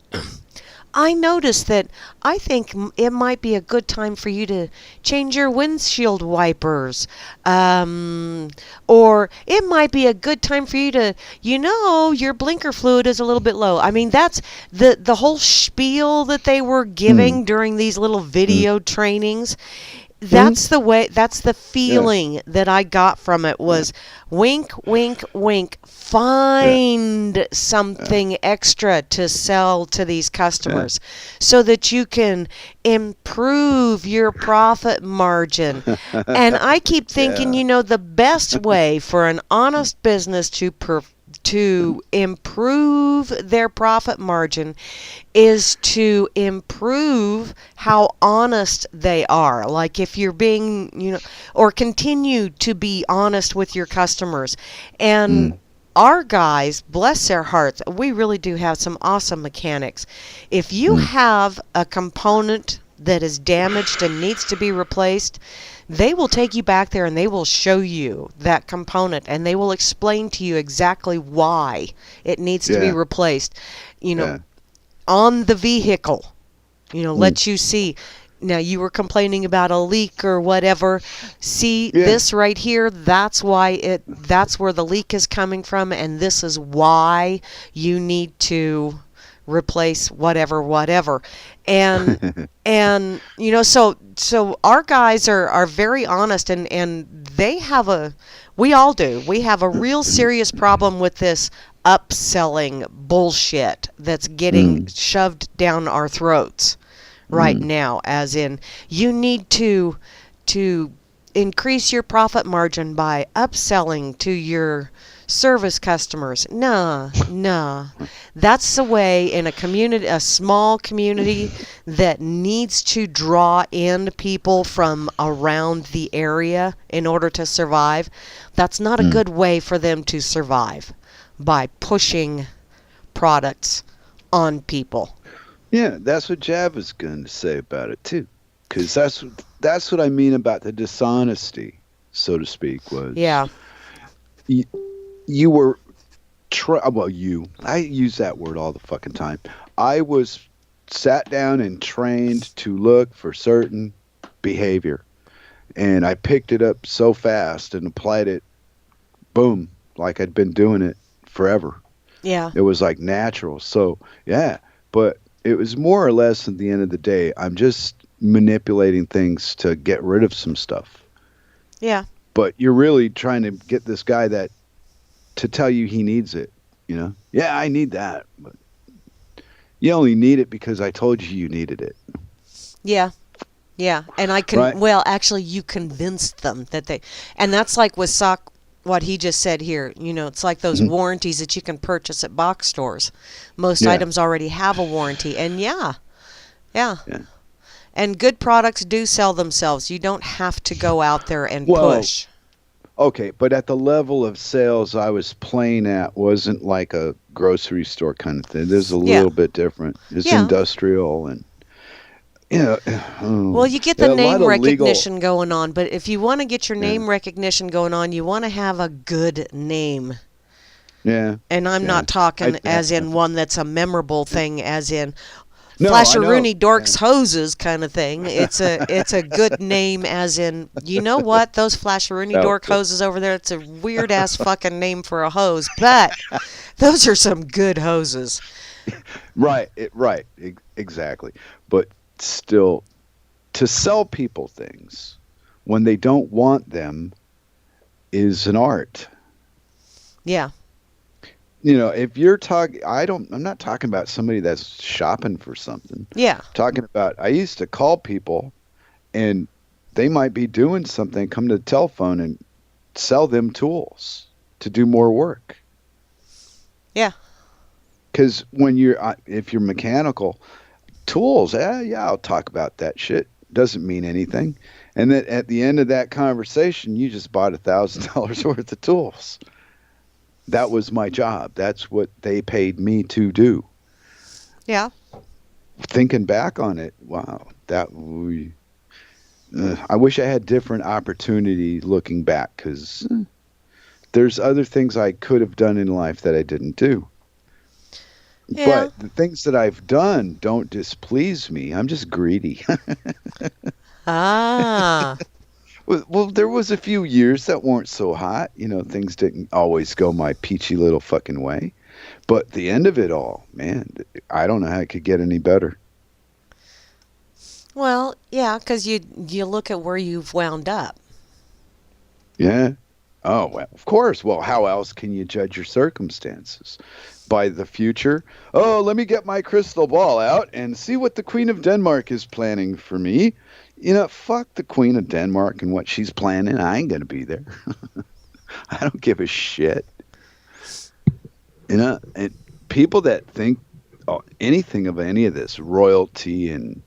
I noticed that I think it might be a good time for you to change your windshield wipers. Or it might be a good time for you to, your blinker fluid is a little bit low. I mean, that's the whole spiel that they were giving during these little video trainings. That's the feeling that I got from it was wink, wink, wink, find something extra to sell to these customers so that you can improve your profit margin. And I keep thinking, the best way for an honest business to improve their profit margin is to improve how honest they are. Like if you're being, or continue to be honest with your customers. And our guys, bless their hearts, we really do have some awesome mechanics. If you have a component that is damaged and needs to be replaced, they will take you back there and they will show you that component and they will explain to you exactly why it needs to be replaced. On the vehicle, let you see. Now, you were complaining about a leak or whatever. See, this right here, that's where the leak is coming from, and this is why you need to replace whatever. And so our guys are very honest, and we all do. We have a real serious problem with this upselling bullshit that's getting shoved down our throats right now, as in you need to increase your profit margin by upselling to your service customers. Nah. That's the way in a small community that needs to draw in people from around the area in order to survive. That's not a good way for them to survive, by pushing products on people. Yeah, that's what Java's going to say about it too, because that's what I mean about the dishonesty, so to speak. Was you were I use that word all the fucking time. I was sat down and trained to look for certain behavior, and I picked it up so fast and applied it, boom, like I'd been doing it forever. Yeah, it was like natural. So but it was more or less at the end of the day, I'm just manipulating things to get rid of some stuff. Yeah. But you're really trying to get this guy to tell you he needs it, Yeah, I need that. But you only need it because I told you needed it. Yeah. Yeah. And actually you convinced them that and that's like with what he just said here, it's like those warranties that you can purchase at box stores. Most items already have a warranty, and yeah. And good products do sell themselves. You don't have to go out there and push. Okay, but at the level of sales I was playing at wasn't like a grocery store kind of thing. There's a little bit different. It's industrial and well, you get the name recognition going on, but if you want to get your name recognition going on, you want to have a good name. Yeah. And I'm Yeah. not talking I as in one that's a memorable thing, as in No, I know. Flasharoonie Dork's Yeah. hoses kind of thing. It's a good name, as in, you know what, those Flasharoonie Dork Okay. hoses over there, it's a weird ass fucking name for a hose, but those are some good hoses. Right. Exactly. But still, to sell people things when they don't want them is an art. Yeah. If you're talking, I'm not talking about somebody that's shopping for something. Yeah. I'm talking about, I used to call people and they might be doing something, come to the telephone and sell them tools to do more work. Yeah. Because if you're mechanical, tools, yeah, I'll talk about that shit. Doesn't mean anything. And then at the end of that conversation, you just bought $1,000 worth of tools. That was my job. That's what they paid me to do. Yeah. Thinking back on it, wow, I wish I had different opportunity looking back, because there's other things I could have done in life that I didn't do. Yeah. But the things that I've done don't displease me. I'm just greedy. Ah. Well, there was a few years that weren't so hot. Things didn't always go my peachy little fucking way. But the end of it all, man, I don't know how it could get any better. Well, yeah, because you look at where you've wound up. Yeah. Oh, well, of course. Well, how else can you judge your circumstances? By the future? Oh, let me get my crystal ball out and see what the Queen of Denmark is planning for me. Fuck the Queen of Denmark and what she's planning. I ain't going to be there. I don't give a shit. And people that think anything of any of this, royalty and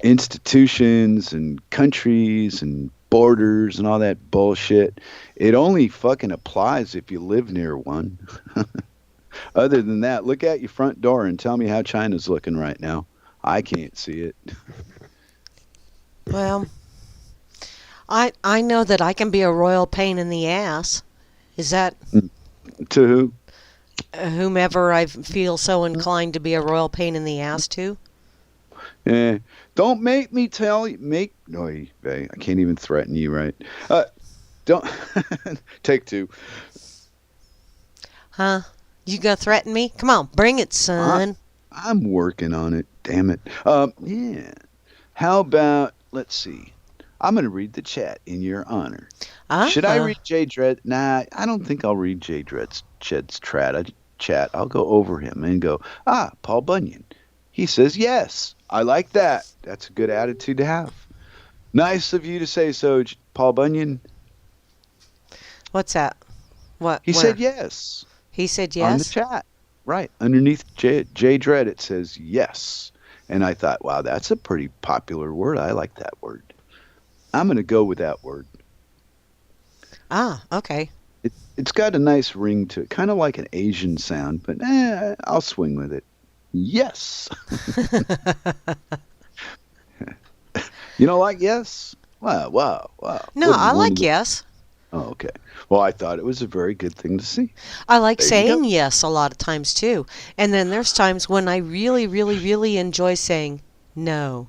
institutions and countries and borders and all that bullshit, it only fucking applies if you live near one. Other than that, look at your front door and tell me how China's looking right now. I can't see it. Well, I know that I can be a royal pain in the ass. Is that To who? whomever I feel so inclined to be a royal pain in the ass to? Don't make me tell you. No, I can't even threaten you, right? Don't. Take two. Huh? You gonna threaten me? Come on, bring it, son. I'm working on it. Damn it. Yeah. How about, let's see. I'm going to read the chat in your honor. Should I read Jay Dredd? Nah, I don't think I'll read Jay Dredd's chat. I'll go over him and go, Paul Bunyan. He says, yes, I like that. That's a good attitude to have. Nice of you to say so, Paul Bunyan. What's that? What? He where? said yes. He said yes? On the chat. Right. Underneath Jay Dredd, it says yes. And I thought, wow, that's a pretty popular word. I like that word. I'm going to go with that word. Okay. It's got a nice ring to it, kind of like an Asian sound, but I'll swing with it. Yes. You don't like yes? Wow. No, I like yes. Oh, okay. Well, I thought it was a very good thing to see. I like saying yes a lot of times too. And then there's times when I really, really, really enjoy saying no.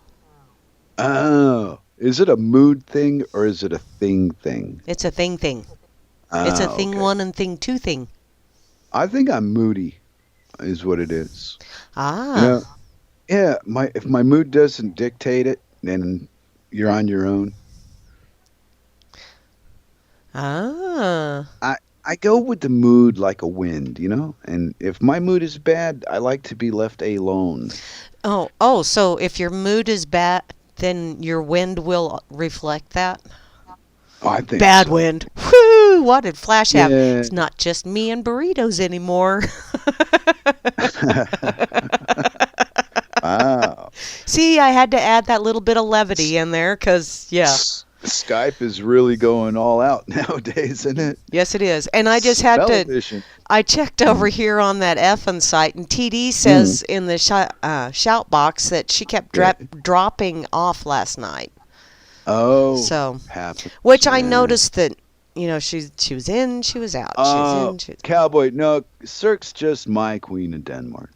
Oh. Is it a mood thing or is it a thing? It's a thing. It's a thing okay. 1 and thing 2 thing. I think I'm moody, is what it is. Yeah, if my mood doesn't dictate it, then you're on your own. I go with the mood like a wind, and if my mood is bad, I like to be left alone. Oh, so if your mood is bad, then your wind will reflect that? Oh, I think bad so. wind. Whoo! What did Flash have? Yeah. It's not just me and burritos anymore. Wow. See, I had to add that little bit of levity in there because, yeah. Skype is really going all out nowadays, isn't it? Yes, it is. And I just had to... I checked over here on that effing site, and TD says in the shout box that she kept dropping off last night. Oh. So, happens. which I noticed that, she was in, she was out. She was in, she was... Cowboy, no, Cirque's just my queen of Denmark.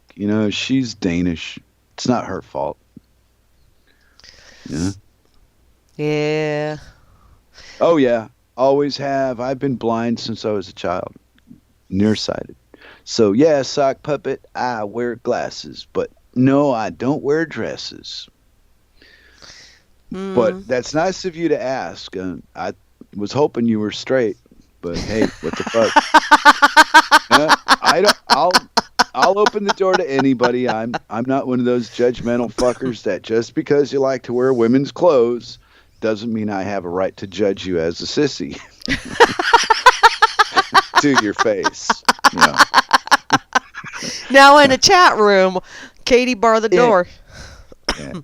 She's Danish. It's not her fault. Yeah. Yeah. Oh, yeah. Always have. I've been blind since I was a child. Nearsighted. So, yeah, sock puppet, I wear glasses. But no, I don't wear dresses. But that's nice of you to ask. I was hoping you were straight. But hey, what the fuck? I'll open the door to anybody. I'm not one of those judgmental fuckers that just because you like to wear women's clothes doesn't mean I have a right to judge you as a sissy. To your face. Now in a chat room, Katie bar the door. Yeah.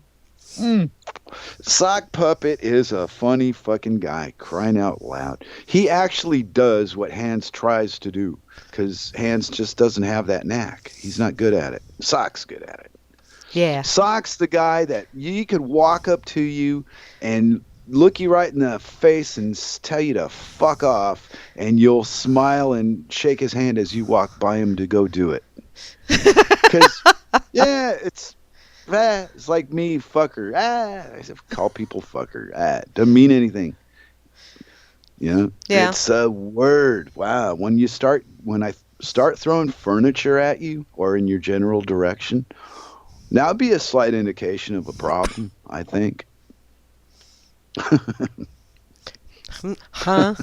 Sock Puppet is a funny fucking guy, crying out loud. He actually does what Hans tries to do, because Hans just doesn't have that knack. He's not good at it. Sock's good at it. Yeah. Sock's the guy that you could walk up to you and look you right in the face and tell you to fuck off, and you'll smile and shake his hand as you walk by him to go do it. Because, yeah, it's like me, fucker. I call people fucker. Doesn't mean anything. Yeah. It's a word. Wow. When I start throwing furniture at you or in your general direction, that would be a slight indication of a problem, I think. Huh?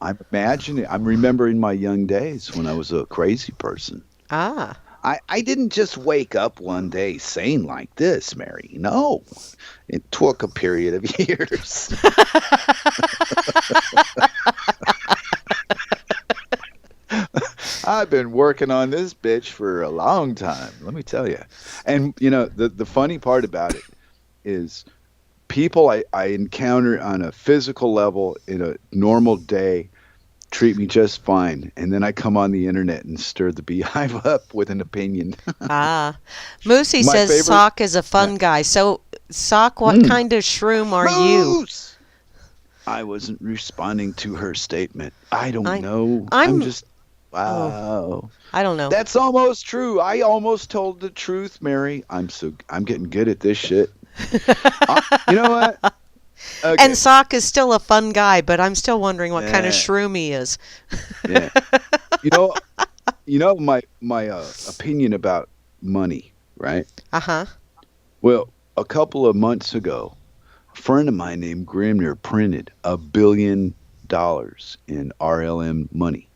I'm imagining. I'm remembering my young days when I was a crazy person. Ah. I didn't just wake up one day sane like this, Mary. No. It took a period of years. I've been working on this bitch for a long time, let me tell you. And, the funny part about it is people I encounter on a physical level in a normal day treat me just fine, and then I come on the internet and stir the beehive up with an opinion. Moosey says Sock is a fun guy. So, Sock, what kind of shroom are Moose! you? I wasn't responding to her statement. I don't know. I'm just... Wow. Oh, I don't know. That's almost true. I almost told the truth, Mary. I'm getting good at this shit. You know what? Okay. And Sock is still a fun guy, but I'm still wondering what kind of shroom he is. Yeah. My opinion about money, right? Uh-huh. Well, a couple of months ago, a friend of mine named Grimner printed $1 billion in RLM money.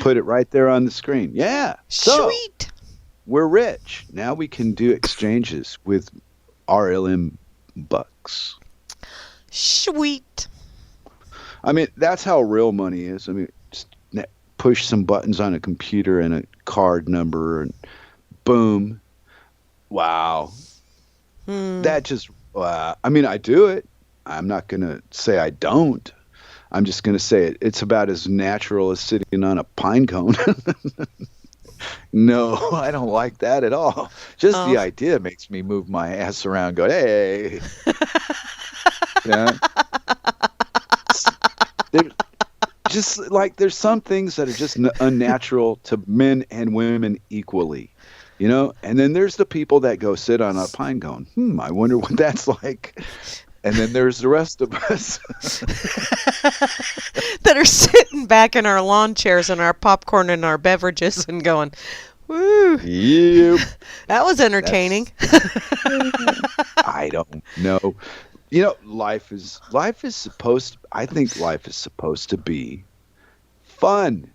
Put it right there on the screen. Yeah. Sweet. We're rich. Now we can do exchanges with RLM bucks. Sweet. I mean, that's how real money is. I mean, just push some buttons on a computer and a card number and boom. Wow. That just, I mean, I do it. I'm not going to say I don't. I'm just going to say it's about as natural as sitting on a pine cone. No, I don't like that at all. Just the idea makes me move my ass around going, hey. Yeah. There's some things that are just unnatural to men and women equally, and then there's the people that go sit on a pine cone. I wonder what that's like. And then there's the rest of us that are sitting back in our lawn chairs and our popcorn and our beverages and going, woo. Yep. That was entertaining. I don't know. Life is supposed to be fun.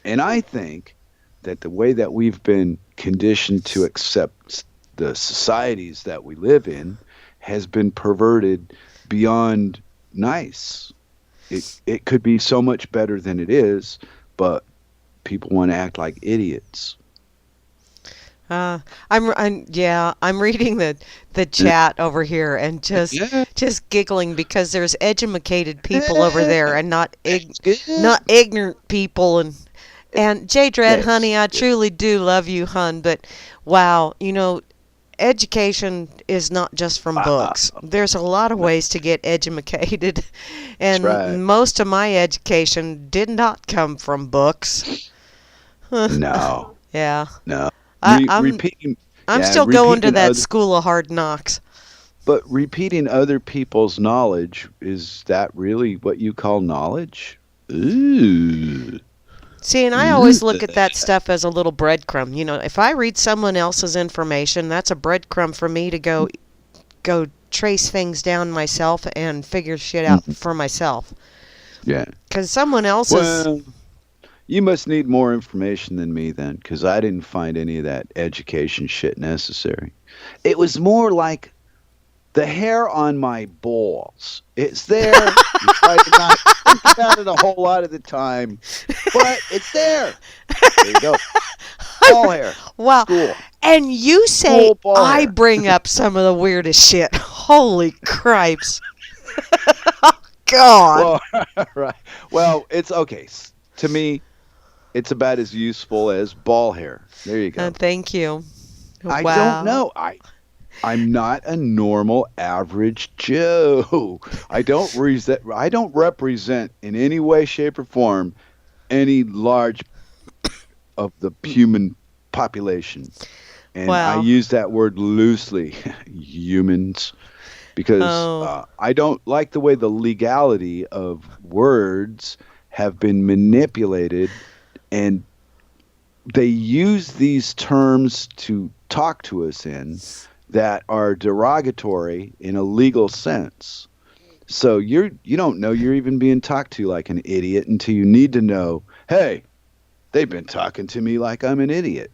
And I think that the way that we've been conditioned to accept the societies that we live in has been perverted beyond nice. It could be so much better than it is, but people want to act like idiots. I'm reading the chat over here and just giggling because there's educated people over there and not ignorant people and J Dread, honey, I truly do love you, hun, but wow, education is not just from Wow. books. There's a lot of ways to get edumacated, That's and right. most of my education did not come from books. No, Yeah, no. I, I'm Repeating, I'm yeah, still going to repeating that other, school of hard knocks. but repeating other people's knowledge, is that really what you call knowledge? Ooh. See, and I Ooh. always look at that stuff as a little breadcrumb. You know, if I read someone else's information, that's a breadcrumb for me to go trace things down myself and figure shit out Mhm. for myself. Yeah. Because someone else's, Well, you must need more information than me then, because I didn't find any of that education shit necessary. It was more like the hair on my balls. It's there. You try to not think about it a whole lot of the time, but it's there. There you go. Ball hair. wow. School. And you say School ball I hair. bring up some of the weirdest shit. Holy cripes. God. Well, right. Well, it's okay. To me, it's about as useful as ball hair. There you go. Thank you. I don't Wow. know. I'm not a normal average Joe. I don't represent in any way, shape, or form any large of the human population. And I Wow. use that word loosely, humans, because Oh. I don't like the way the legality of words have been manipulated, and they use these terms to talk to us in that are derogatory in a legal sense. So you don't know you're even being talked to like an idiot until you need to know, hey, they've been talking to me like I'm an idiot.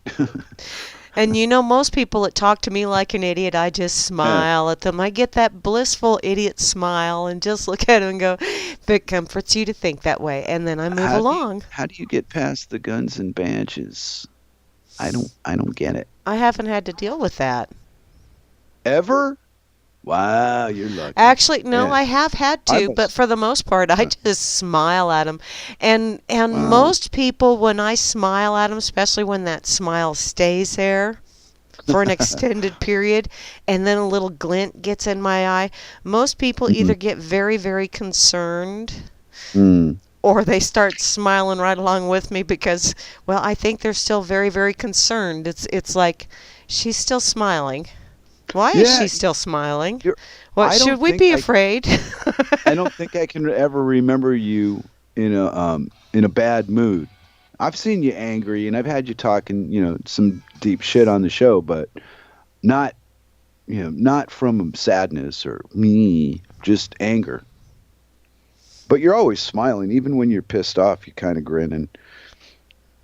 And you know, most people that talk to me like an idiot, I just Yeah. smile at them. I get that blissful idiot smile and just look at them and go, if it comforts you to think that way. And then I move along. How do you get past the guns and badges? I don't get it. I haven't had to deal with that. Ever? Wow, you're lucky. Actually, no, Yeah. I have had I to, but was for the most part, I just smile at them. And wow. most people, when I smile at them, especially when that smile stays there for an extended period, and then a little glint gets in my eye, most people either Mhm. get very, very concerned, Mm. or they start smiling right along with me because, well, I think they're still very, very concerned. It's like she's still smiling. Why is Yeah, she still smiling? you're What I should don't we think be afraid? I don't think I can ever remember you in a bad mood. I've seen you angry and I've had you talking, some deep shit on the show, but not, not from sadness or me, just anger. But you're always smiling, even when you're pissed off. You kind of grin, and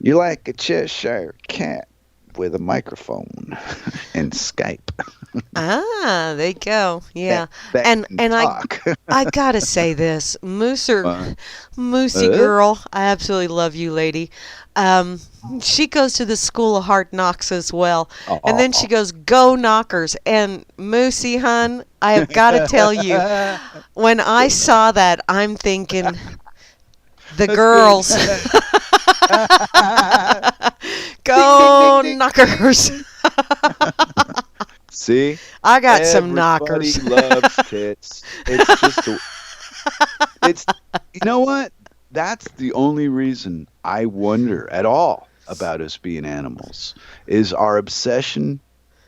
you're like a Cheshire cat with a microphone and Skype There you go. that Yeah. that And can and I talk. I gotta say this, uh, Moosey uh, girl, I absolutely love you, lady. Um, she goes to the School of Hard Knocks as well, and then she oh. goes, "Go Knockers!" And Moosey, hun, I have got to tell you, when I Go saw that, I'm thinking the That's good. girls, Ding, ding, ding, go ding, Knockers! ding. See, I got some everybody knockers. loves tits. It's you know what? That's the only reason I wonder at all about us being animals is our obsession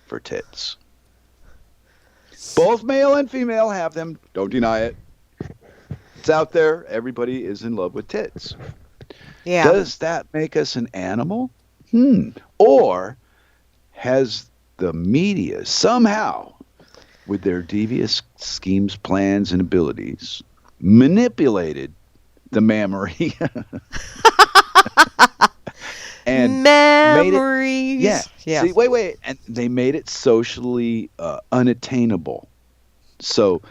for tits. Both male and female have them. Don't deny it. It's out there. Everybody is in love with tits. Yeah. Does that make us an animal? Or has the media somehow, with their devious schemes, plans, and abilities, manipulated the mammary and made it, yeah. Memories. Yeah. See, wait, and they made it socially unattainable. So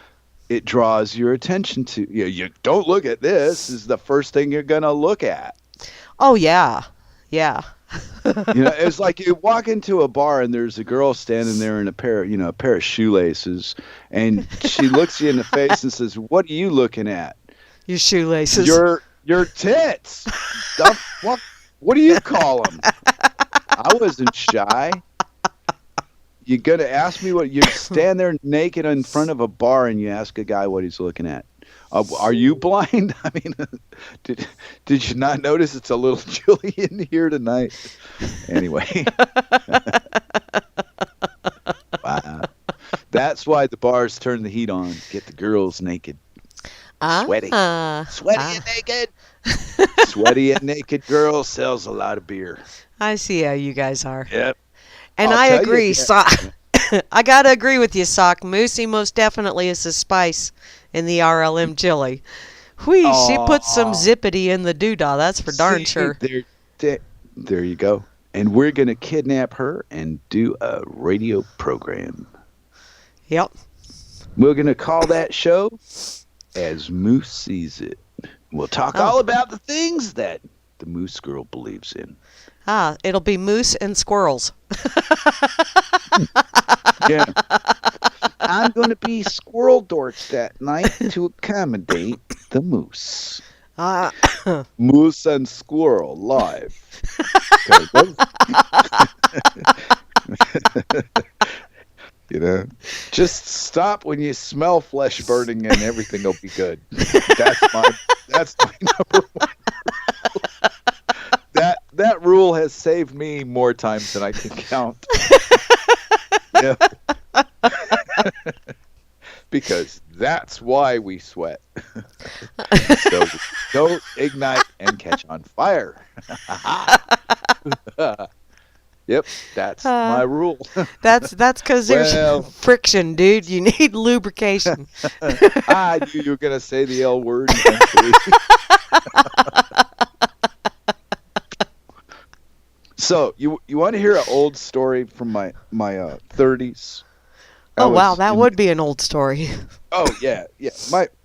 it draws your attention to you don't look at this is the first thing you're gonna look at. Oh yeah. Yeah. It's like you walk into a bar and there's a girl standing there in a pair of shoelaces, and she looks you in the face and says, "What are you looking at?" Your shoelaces. Your tits. What do you call them? I wasn't shy. You gonna ask me what you stand there naked in front of a bar and you ask a guy what he's looking at? Are you blind? I mean, did did you not notice it's a little chilly in here tonight? Anyway, wow. That's why the bars turn the heat on. Get the girls naked, sweaty, sweaty and naked. Sweaty and naked girl sells a lot of beer. I see how you guys are. Yep. And I'll I tell you. agree, Sock. I gotta agree with you, Sock. Moosey most definitely is a spice in the RLM chili. Whee, she puts some zippity in the doodah, that's for darn sure. There you go. And we're going to kidnap her and do a radio program. Yep. We're going to call that show As Moose Sees It. We'll talk all about the things that the Moose Girl believes in. It'll be moose and squirrels. Yeah. I'm going to be squirrel dorks that night to accommodate the moose. Moose and squirrel live. You know, just stop when you smell flesh burning and everything will be good. That's my number one rule. That rule has saved me more times than I can count. Yeah. Because that's why we sweat. So don't ignite and catch on fire. Yep, that's my rule. That's because there's friction, dude. You need lubrication. I knew you were going to say the L word eventually. So, you want to hear an old story from my 30s? Oh, wow, that would be an old story. Oh, yeah.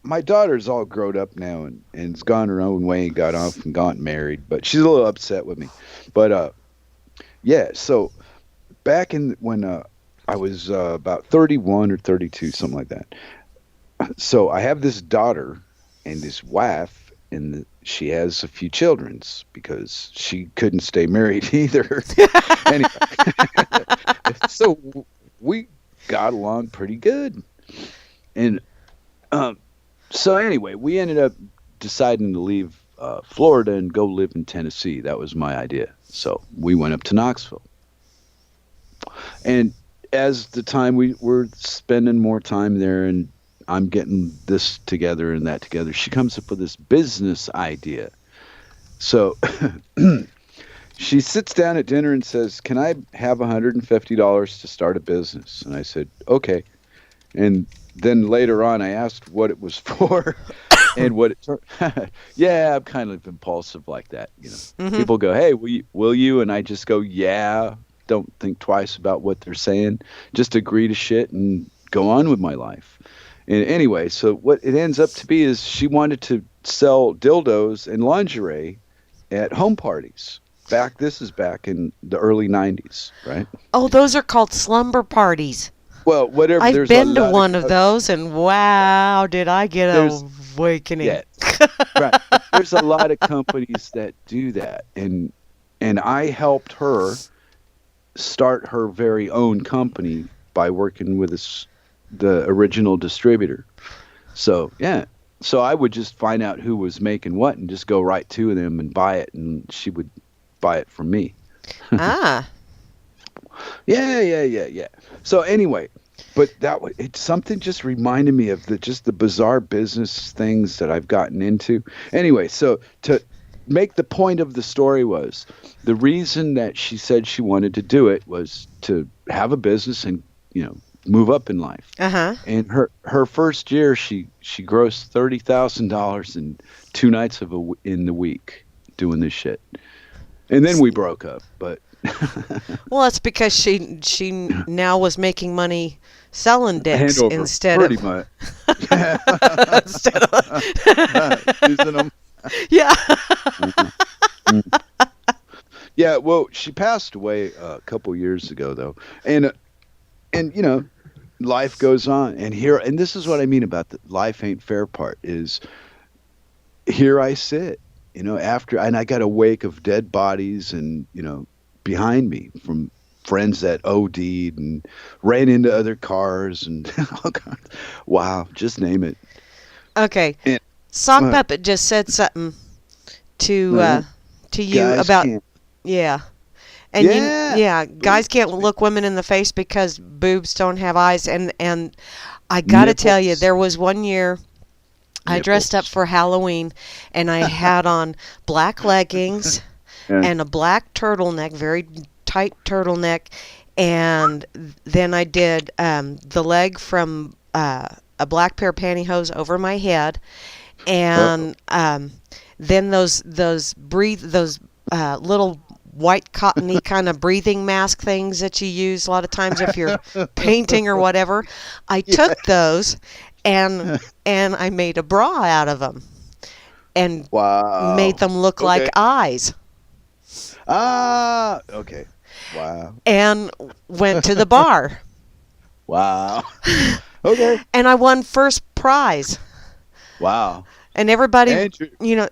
My daughter's all grown up now and has gone her own way and got off and gotten married, but she's a little upset with me. But, yeah, so back when I was about 31 or 32, something like that. So I have this daughter and this wife, and she has a few childrens because she couldn't stay married either. Anyway, so we got along pretty good. And so anyway, we ended up deciding to leave Florida and go live in Tennessee. That was my idea. So we went up to Knoxville. And as the time we were spending more time there and I'm getting this together and that together, she comes up with this business idea. So she sits down at dinner and says, "Can I have $150 to start a business?" And I said, "Okay." And then later on, I asked what it was for. And what it turned, yeah, I'm kind of impulsive like that. You know, people go, "Hey, will you?" And I just go, "Yeah." Don't think twice about what they're saying. Just agree to shit and go on with my life. And anyway, so what it ends up to be is she wanted to sell dildos and lingerie at home parties. This is back in the early 90s, right? Oh, those are called slumber parties. Well, whatever. I've been to one of those, and wow, did I get an awakening. Yeah, right. There's a lot of companies that do that. And I helped her start her very own company by working with the original distributor. So, yeah. So I would just find out who was making what and just go right to them and buy it, and she would buy it from me. Yeah. So anyway, but something just reminded me of the bizarre business things that I've gotten into. Anyway, so to make the point of the story was the reason that she said she wanted to do it was to have a business and, move up in life. And her first year, she grossed $30,000 in 2 nights in the week doing this shit. And then we broke up, but well, it's because she now was making money selling dicks instead pretty of much. instead of using them. Yeah. Yeah, well, she passed away a couple years ago though. And life goes on, and this is what I mean about the life ain't fair part is here I sit, after, and I got a wake of dead bodies and, behind me from friends that OD'd and ran into other cars and all kinds. Wow, just name it. Okay. And, Sock Puppet just said something to you guys about can't. yeah. And Yeah. guys can't look women in the face because boobs don't have eyes. And I gotta tell you, Nipples. there was one year I dressed up Nipples. for Halloween, and I had on black leggings Yeah. and a black turtleneck, very tight turtleneck, and then I did the leg from a black pair of pantyhose over my head, Uh-oh. and then those little white cottony kind of breathing mask things that you use a lot of times if you're painting or whatever. I Yeah. took those and I made a bra out of them and made Wow. them look like Okay. eyes Ah. Okay. Wow. and went to the bar. Wow. Okay. And I won first prize. Wow. And everybody, And you're,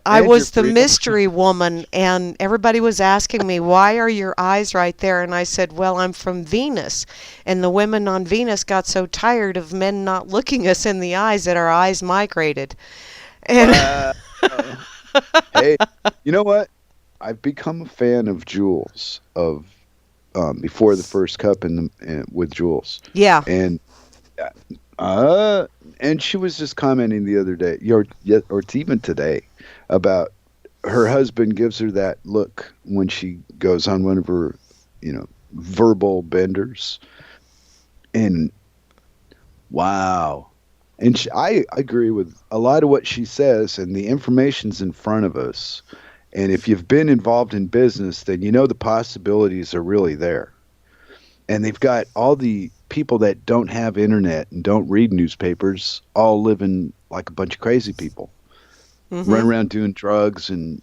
I and you're was the freedom. mystery woman, and everybody was asking me, why are your eyes right there? And I said, well, I'm from Venus. And the women on Venus got so tired of men not looking us in the eyes that our eyes migrated. And Wow. Hey, you know what? I've become a fan of Jules of before the first cup with Jules, yeah, and uh, and she was just commenting the other day, or it's even today, about her husband gives her that look when she goes on one of her, verbal benders, and wow. And I agree with a lot of what she says, and the information's in front of us. And if you've been involved in business, then you know the possibilities are really there. And they've got all the people that don't have internet and don't read newspapers all living like a bunch of crazy people, hmm running around doing drugs and,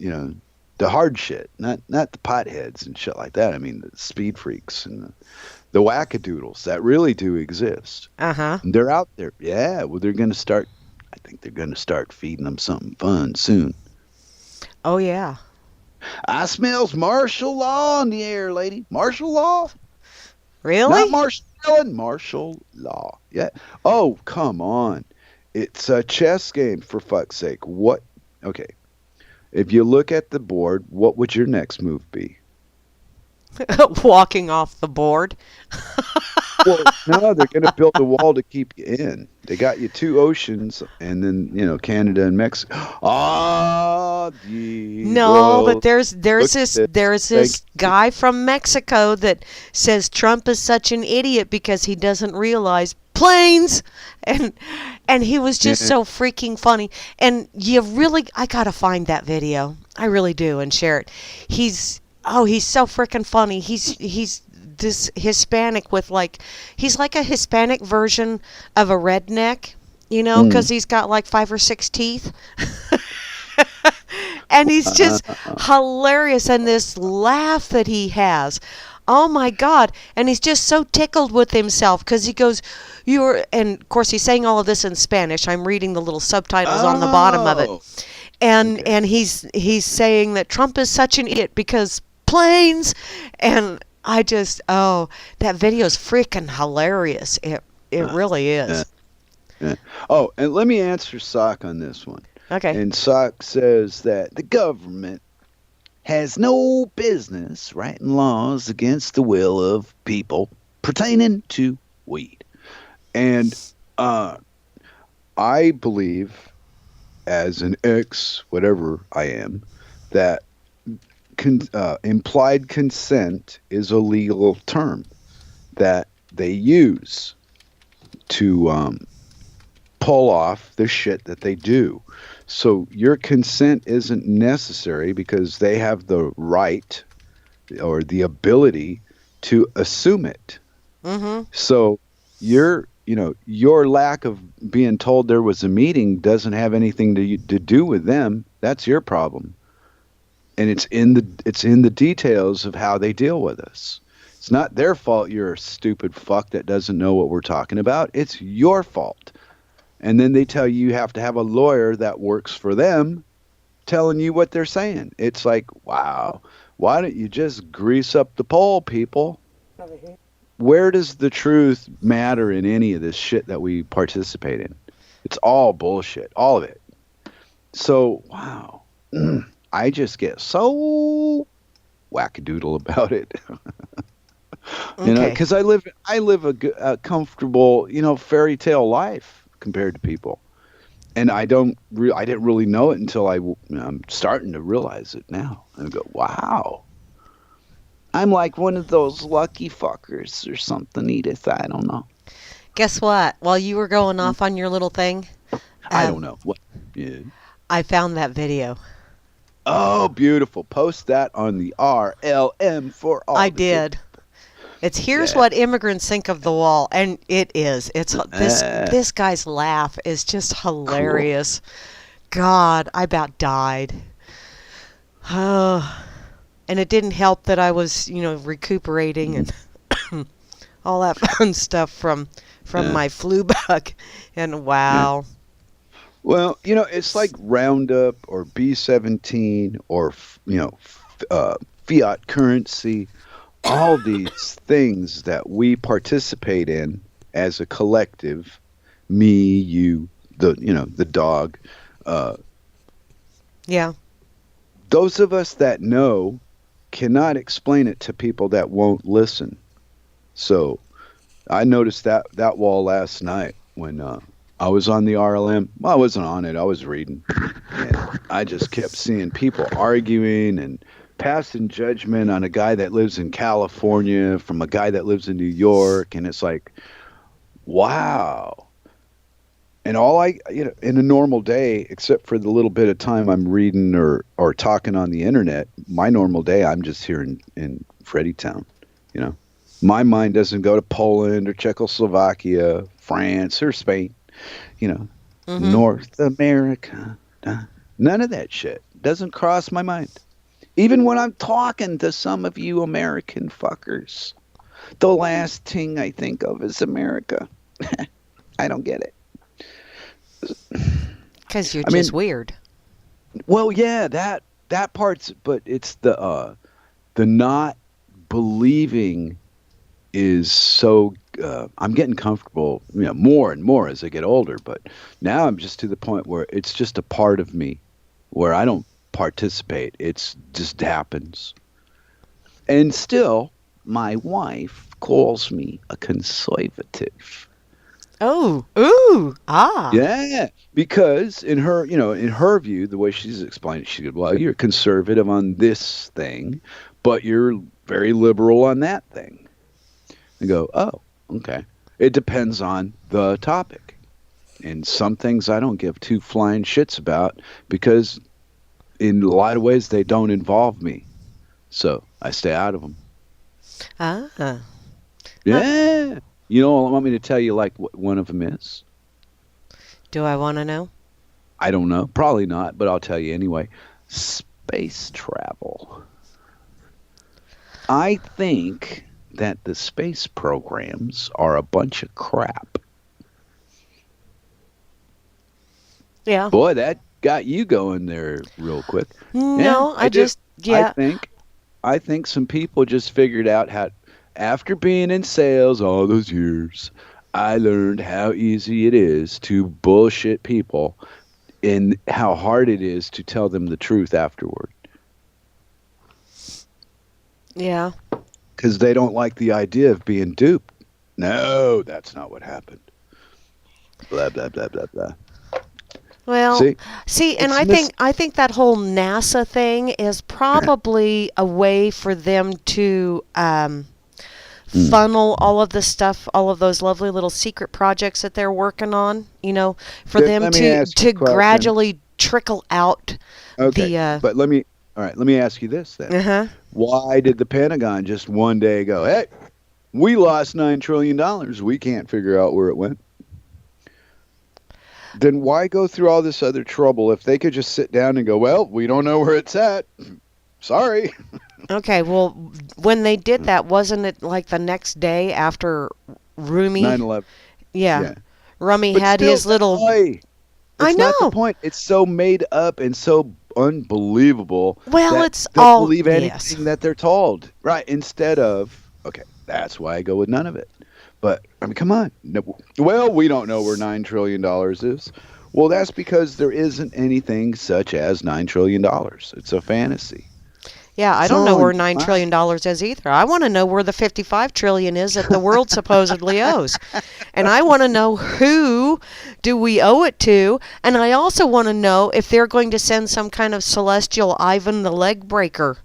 the hard shit, not the potheads and shit like that. I mean, the speed freaks and the wackadoodles that really do exist. uh-huh. They're out there. Yeah, well, I think they're going to start feeding them something fun soon. Oh, yeah. I smells martial law in the air, lady. Martial law? Not Really? martial Allen, martial law. Yeah. Oh, come on. It's a chess game, for fuck's sake. What? Okay. If you look at the board, what would your next move be? Walking off the board. Well, no, they're going to build a wall to keep you in. They got you two oceans, and then Canada and Mexico. Ah, the No, but royal. there's Look at this. there's Thank this you. guy from Mexico that says Trump is such an idiot because he doesn't realize planes, and he was just Yeah. so freaking funny. And I gotta find that video. I really do and share it. He's so freaking funny. He's this Hispanic with he's like a Hispanic version of a redneck, because Mm. he's got like 5 or 6 teeth. And he's just hilarious, and this laugh that he has. Oh my God. And he's just so tickled with himself because he goes, and of course he's saying all of this in Spanish. I'm reading the little subtitles on the bottom of it. Oh, And okay. he's saying that Trump is such an idiot because planes, and that video is freaking hilarious. It really Yeah, is. yeah. Oh, and let me answer Sock on this one. Okay. And Sock says that the government has no business writing laws against the will of people pertaining to weed. And I believe, as an ex, whatever I am, that implied consent is a legal term that they use to pull off the shit that they do. So your consent isn't necessary because they have the right or the ability to assume it. Mm-hmm. So your lack of being told there was a meeting doesn't have anything to do with them. That's your problem. And it's in the details of how they deal with us. It's not their fault you're a stupid fuck that doesn't know what we're talking about. It's your fault. And then they tell you have to have a lawyer that works for them telling you what they're saying. It's like, wow, why don't you just grease up the pole, people? Where does the truth matter in any of this shit that we participate in? It's all bullshit, all of it. So, wow. I just get so wackadoodle about it. Okay. Because I live a comfortable, fairy tale life compared to people. And I didn't really know it until I'm starting to realize it now. And I go, wow. I'm like one of those lucky fuckers or something, Edith. I don't know. Guess what? While you were going off on your little thing, I don't know. What? Yeah. I found that video. Oh, beautiful. Post that on the RLM for all. I did. It's here's Yeah. what immigrants think of the wall, and it is. It's this guy's laugh is just hilarious. God, I about died. And it didn't help that I was, recuperating and all that fun stuff from my flu bug. And wow. Well, it's like Roundup or B17 or fiat currency. All these things that we participate in as a collective, me, you, the dog. Yeah. Those of us that know cannot explain it to people that won't listen. So I noticed that wall last night when I was on the RLM. Well, I wasn't on it. I was reading. And I just kept seeing people arguing and passing judgment on a guy that lives in California from a guy that lives in New York. And it's like, wow. And in a normal day, except for the little bit of time I'm reading or talking on the internet, my normal day, I'm just here in Freddytown, My mind doesn't go to Poland or Czechoslovakia, France or Spain, North America. None of that shit doesn't cross my mind. Even when I'm talking to some of you American fuckers, the last thing I think of is America. I don't get it. Because you're just weird. Well, yeah, that part's, but it's the not believing is so. I'm getting comfortable, more and more as I get older. But now I'm just to the point where it's just a part of me, where I don't participate. It's just happens. And still, my wife calls me a conservative. Oh, ooh, ah. Yeah, because in her view, the way she's explained it, she goes, well, you're conservative on this thing, but you're very liberal on that thing. I go, oh, okay. It depends on the topic. And some things I don't give two flying shits about because in a lot of ways they don't involve me. So I stay out of them. Ah. Yeah. You know, want me to tell you like what one of them is? Do I want to know? I don't know. Probably not, but I'll tell you anyway. Space travel. I think that the space programs are a bunch of crap. Yeah. Boy, that got you going there real quick. No, yeah, I think some people just figured out how, after being in sales all those years, I learned how easy it is to bullshit people and how hard it is to tell them the truth afterward. Yeah. Because they don't like the idea of being duped. No, that's not what happened. Blah, blah, blah, blah, blah. Well, see, and I think that whole NASA thing is probably a way for them to funnel all of the stuff, all of those lovely little secret projects that they're working on, for them to gradually trickle out. Okay, but let me ask you this then. Uh-huh. Why did the Pentagon just one day go, hey, we lost $9 trillion. We can't figure out where it went. Then why go through all this other trouble if they could just sit down and go, well, we don't know where it's at. Sorry. Okay, well, when they did that, wasn't it like the next day after Rumi? 9/11. Yeah. Rumi but had still, his little... It's I know. Not the point. It's so made up and so unbelievable. Well, that it's they'll all... believe anything that they're told. Right. Instead of... Okay, That's why I go with none of it. But I mean, come on. No, well, we don't know where $9 trillion is. Well, that's because there isn't anything such as $9 trillion. It's a fantasy. Yeah, I It's don't know all in where your $9 trillion is either. I want to know where the 55 trillion is that the world supposedly owes. And I want to know who do we owe it to, and I also want to know if they're going to send some kind of celestial Ivan the leg breaker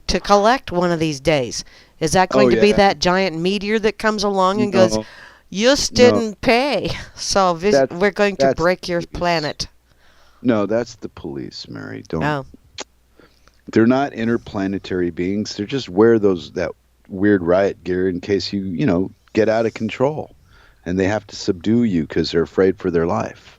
to collect one of these days. Is that Oh going to be yeah. that giant meteor that comes along and goes, No, "You just no. didn't pay, so That's we're going to that's break your the police. planet." No, that's the police, Mary. Don't. Oh. They're not interplanetary beings. They're just wear that weird riot gear in case you get out of control, and they have to subdue you because they're afraid for their life.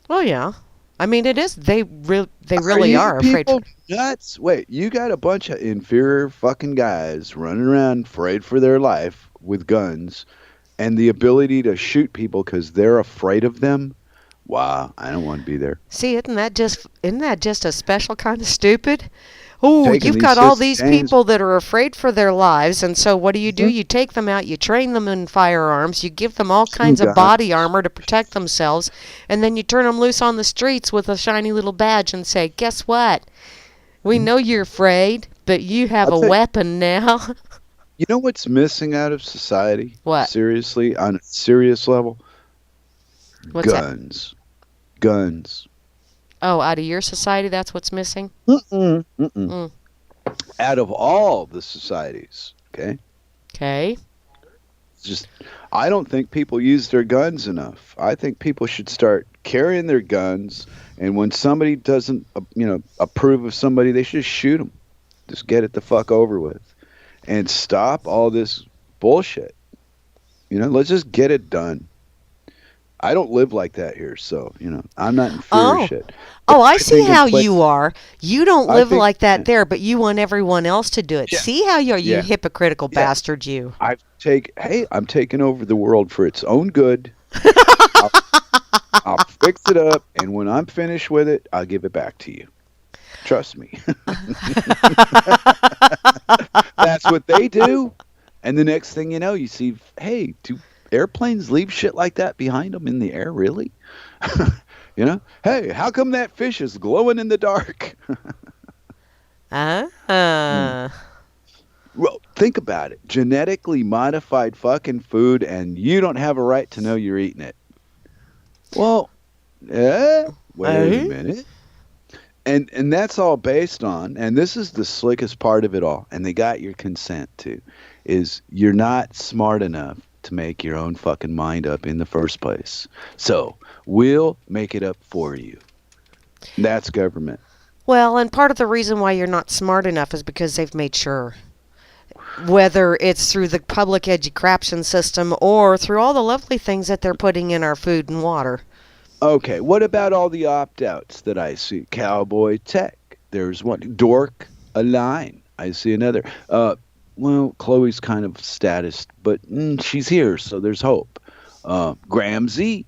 Well, yeah. I mean, it is. They Are really you are afraid. people nuts? Wait, you got a bunch of inferior fucking guys running around afraid for their life with guns and the ability to shoot people because they're afraid of them? Wow, I don't want to be there. See, isn't that just a special kind of stupid? Oh, Taking you've these got all hissy these chains. people that are afraid for their lives, and so what do? Mhm. You take them out, you train them in firearms, you give them all Some kinds of guy. body armor to protect themselves, and then you turn them loose on the streets with a shiny little badge and say, "Guess what? We know you're afraid, but you have I'll a tell you, weapon now." you know what's missing out of society? What? Seriously, on a serious level? What's that? Guns. Guns. Oh, out of your society, that's what's missing? Mm-mm, mm-mm. Mm. Out of all the societies, okay? Okay. It's just, I don't think people use their guns enough. I think people should start carrying their guns, and when somebody doesn't, approve of somebody, they should just shoot them. Just get it the fuck over with, and stop all this bullshit. Let's just get it done. I don't live like that here, so I'm not in fear of Oh. shit. But Oh, I I see think in how place, you are. You don't I live think, like that there, but you want everyone else to do it. yeah, See how you are, you yeah, hypocritical yeah. bastard, you. Hey, I'm taking over the world for its own good. I'll, I'll fix it up, and when I'm finished with it, I'll give it back to you. Trust me. That's what they do. And the next thing you know, you see, hey, do airplanes leave shit like that behind them in the air, really? Hey, how come that fish is glowing in the dark? Hmm. Ah. Well, think about it. Genetically modified fucking food, and you don't have a right to know you're eating it. Well, wait a Eh? minute. And that's all based on, and this is the slickest part of it all, and they got your consent too, is you're not smart enough to make your own fucking mind up in the first place. So we'll make it up for you. That's government. Well, and part of the reason why you're not smart enough is because they've made sure. Whether it's through the public education system or through all the lovely things that they're putting in our food and water. Okay, what about all the opt-outs that I see? Cowboy Tech. There's one. Dork Align. I see another. Well, Chloe's kind of status, but she's here, so there's hope. GramZ.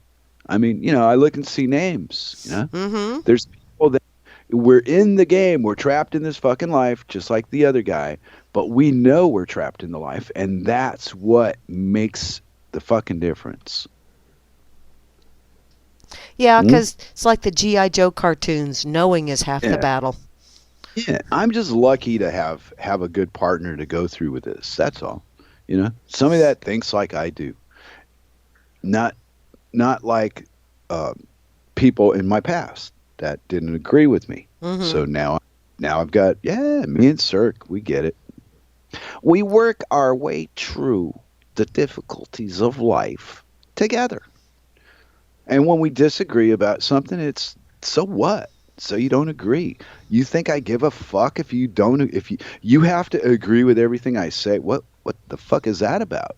I mean, I look and see names. Mm-hmm. There's people that we're in the game. We're trapped in this fucking life, just like the other guy. But we know we're trapped in the life, and that's what makes the fucking difference. Yeah, Hmm? because it's like the G.I. Joe cartoons. Knowing is half the Yeah. battle. Yeah, I'm just lucky to have a good partner to go through with this. That's all. Somebody that thinks like I do, not like people in my past that didn't agree with me. Mm-hmm. So now I've got me and Cirque, we get it. We work our way through the difficulties of life together. And when we disagree about something, it's so what? So you don't agree. You think I give a fuck if you don't? If you have to agree with everything I say? What the fuck is that about?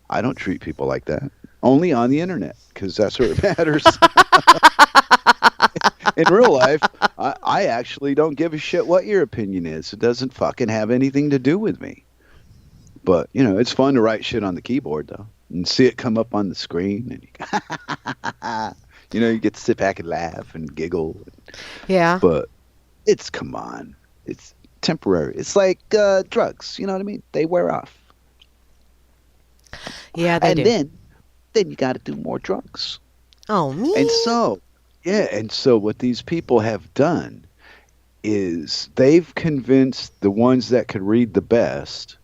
I don't treat people like that. Only on the internet, because that's where it matters. In real life, I actually don't give a shit what your opinion is. It doesn't fucking have anything to do with me. But it's fun to write shit on the keyboard though, and see it come up on the screen, and you get to sit back and laugh and giggle. Yeah. But come on, it's temporary. It's like drugs. You know what I mean? They wear off, Yeah, they and do. then you got to do more drugs. Oh, And man. so, yeah, and so what these people have done is they've convinced the ones that could read the best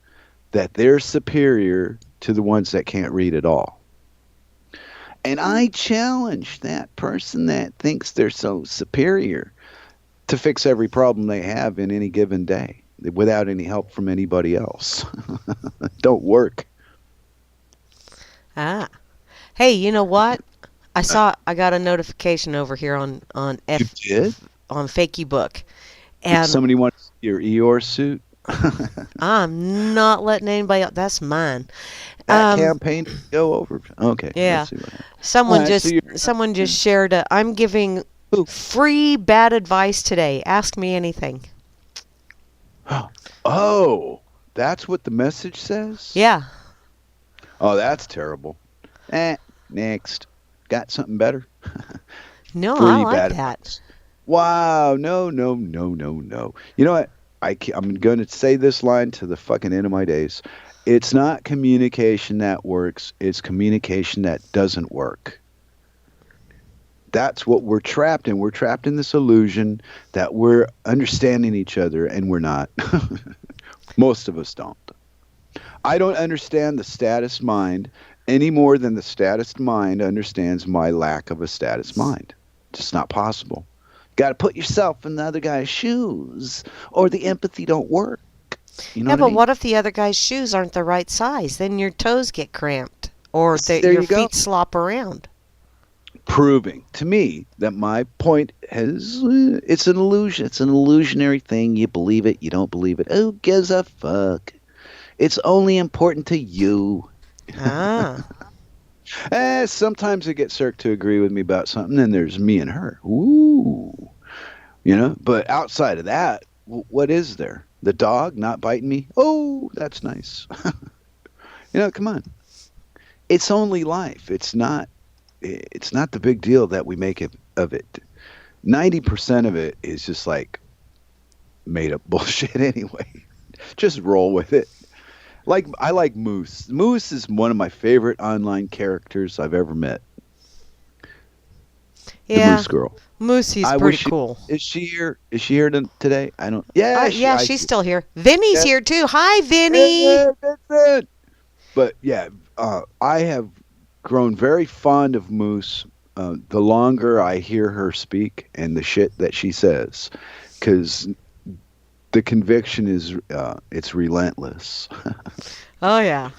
that they're superior to the ones that can't read at all. And I challenge that person that thinks they're so superior to fix every problem they have in any given day without any help from anybody else. Don't work. Ah. Hey, you know what? Uh, I got a notification over here on You did? on Fakey Book, Did and somebody want to see your Eeyore suit? I'm not letting anybody else. That's mine. That Um, campaign didn't go over. Okay, yeah. let's see what happens. All Someone right, so just you're. someone just shared. I'm giving Ooh. free bad advice today. Ask me anything. Oh, that's what the message says? Yeah. Oh, that's terrible. Next. Got something better? No, I Free like bad that. advice. Wow, no, no, no, no, no. You know what? I'm going to say this line to the fucking end of my days. It's not communication that works, it's communication that doesn't work. That's what we're trapped in. We're trapped in this illusion that we're understanding each other, and we're not. Most of us don't. I don't understand the status mind any more than the status mind understands my lack of a status mind. Just not possible. Got to put yourself in the other guy's shoes, or the empathy don't work. You know Yeah, what I but mean? what if the other guy's shoes aren't the right size? Then your toes get cramped, or There your you go. feet slop around. Proving to me that my point has it's an illusion. It's an illusionary thing. You believe it, you don't believe it. Who gives a fuck? It's only important to you. Ah. Sometimes I get Cirque to agree with me about something, and there's me and her. Ooh, But outside of that, what is there? The dog not biting me? Oh, that's nice. Come on. It's only life. It's not. It's not the big deal that we make of it. 90% of it is just like made up bullshit anyway. Just roll with it. Like I like Moose. Moose is one of my favorite online characters I've ever met. The Yeah, Moose Girl. Moosey's I pretty wish cool. is she here? Is she here today? I don't. Yeah, Yeah, she's still here. Vinny's yeah. here too. Hi, Vinny. Yeah, Vincent. But yeah, I have grown very fond of Moose. The longer I hear her speak and the shit that she says, because the conviction is it's relentless. Oh yeah.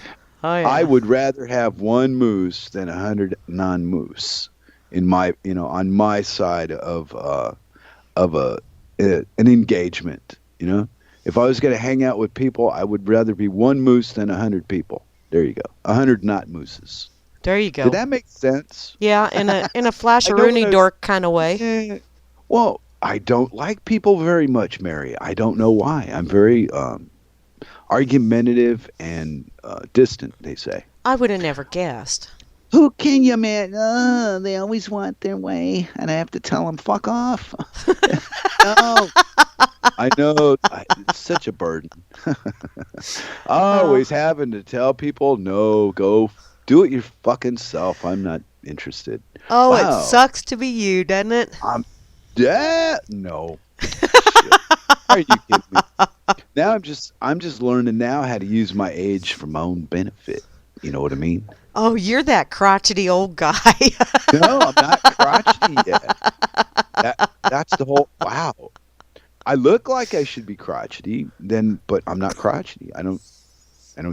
Oh I yeah. would rather have one moose than 100 non-moose in my on my side of an engagement. If I was going to hang out with people, I would rather be one moose than 100 people. There you go, 100 not mooses. There you Did go. that make sense? Yeah, in a I know what flash-a-rooney I was. dork kind of way. Yeah. Well, I don't like people very much, Mary. I don't know why. I'm very argumentative and distant, they say. I would have never guessed. Who can you, man? They always want their way, and I have to tell them, fuck off. No. I know. It's such a burden. Uh, Always having to tell people, no, go do it your fucking self. I'm not interested. oh, it Wow. sucks to be you, doesn't it? I'm no. Shit. Are you kidding me? Now I'm just learning now how to use my age for my own benefit. You know what I mean? Oh, you're that crotchety old guy. No, I'm not crotchety yet. That's the whole wow. I look like I should be crotchety, but I'm not crotchety. I don't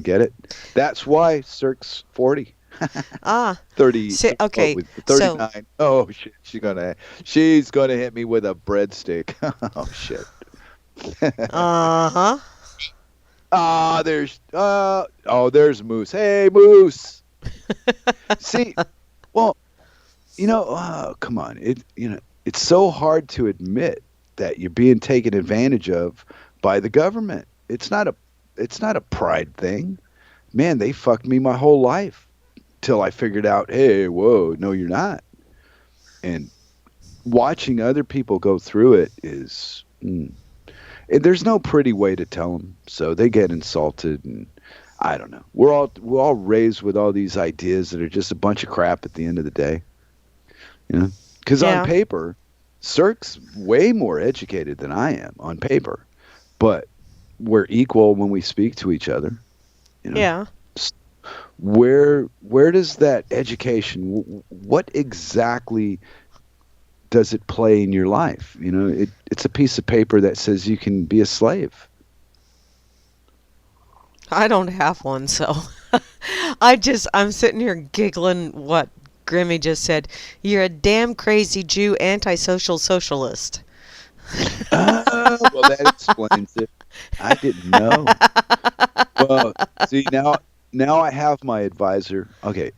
get it. That's why Cirque's 40. Ah, 30 okay. with So 39. Oh shit, she's gonna hit me with a breadstick. Oh shit. uh-huh. There's Moose. Hey Moose. See, well, come on. It's so hard to admit that you're being taken advantage of by the government. It's not a pride thing. Man, they fucked me my whole life till I figured out, hey, whoa, no, you're not. And watching other people go through it is, there's no pretty way to tell them, so they get insulted, and I don't know. We're all raised with all these ideas that are just a bunch of crap at the end of the day, you know. Because on Yeah. paper, Cirque's way more educated than I am on paper, but we're equal when we speak to each other, you know. Yeah. Where does that education? What exactly does it play in your life? You know, it's a piece of paper that says you can be a slave. I don't have one, so I'm sitting here giggling what Grimmy just said. You're a damn crazy Jew antisocial socialist. Well, that explains it. I didn't know. Well, see now I have my advisor. Okay,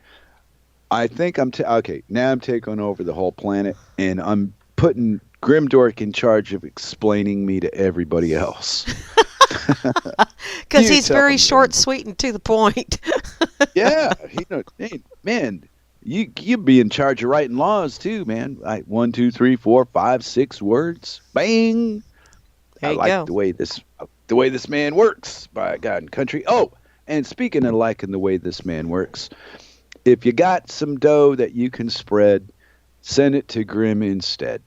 I think okay. Now I'm taking over the whole planet, and I'm putting GramZDork in charge of explaining me to everybody else. Because You he's tell very him, short, man. sweet, and to the point. Yeah, hey, man, you be in charge of writing laws too, man. Like 1, 2, 3, 4, 5, 6 words. Bang. There I you like go. the way this man works. By God and country. Oh, and speaking of liking the way this man works, if you got some dough that you can spread, send it to Grim instead,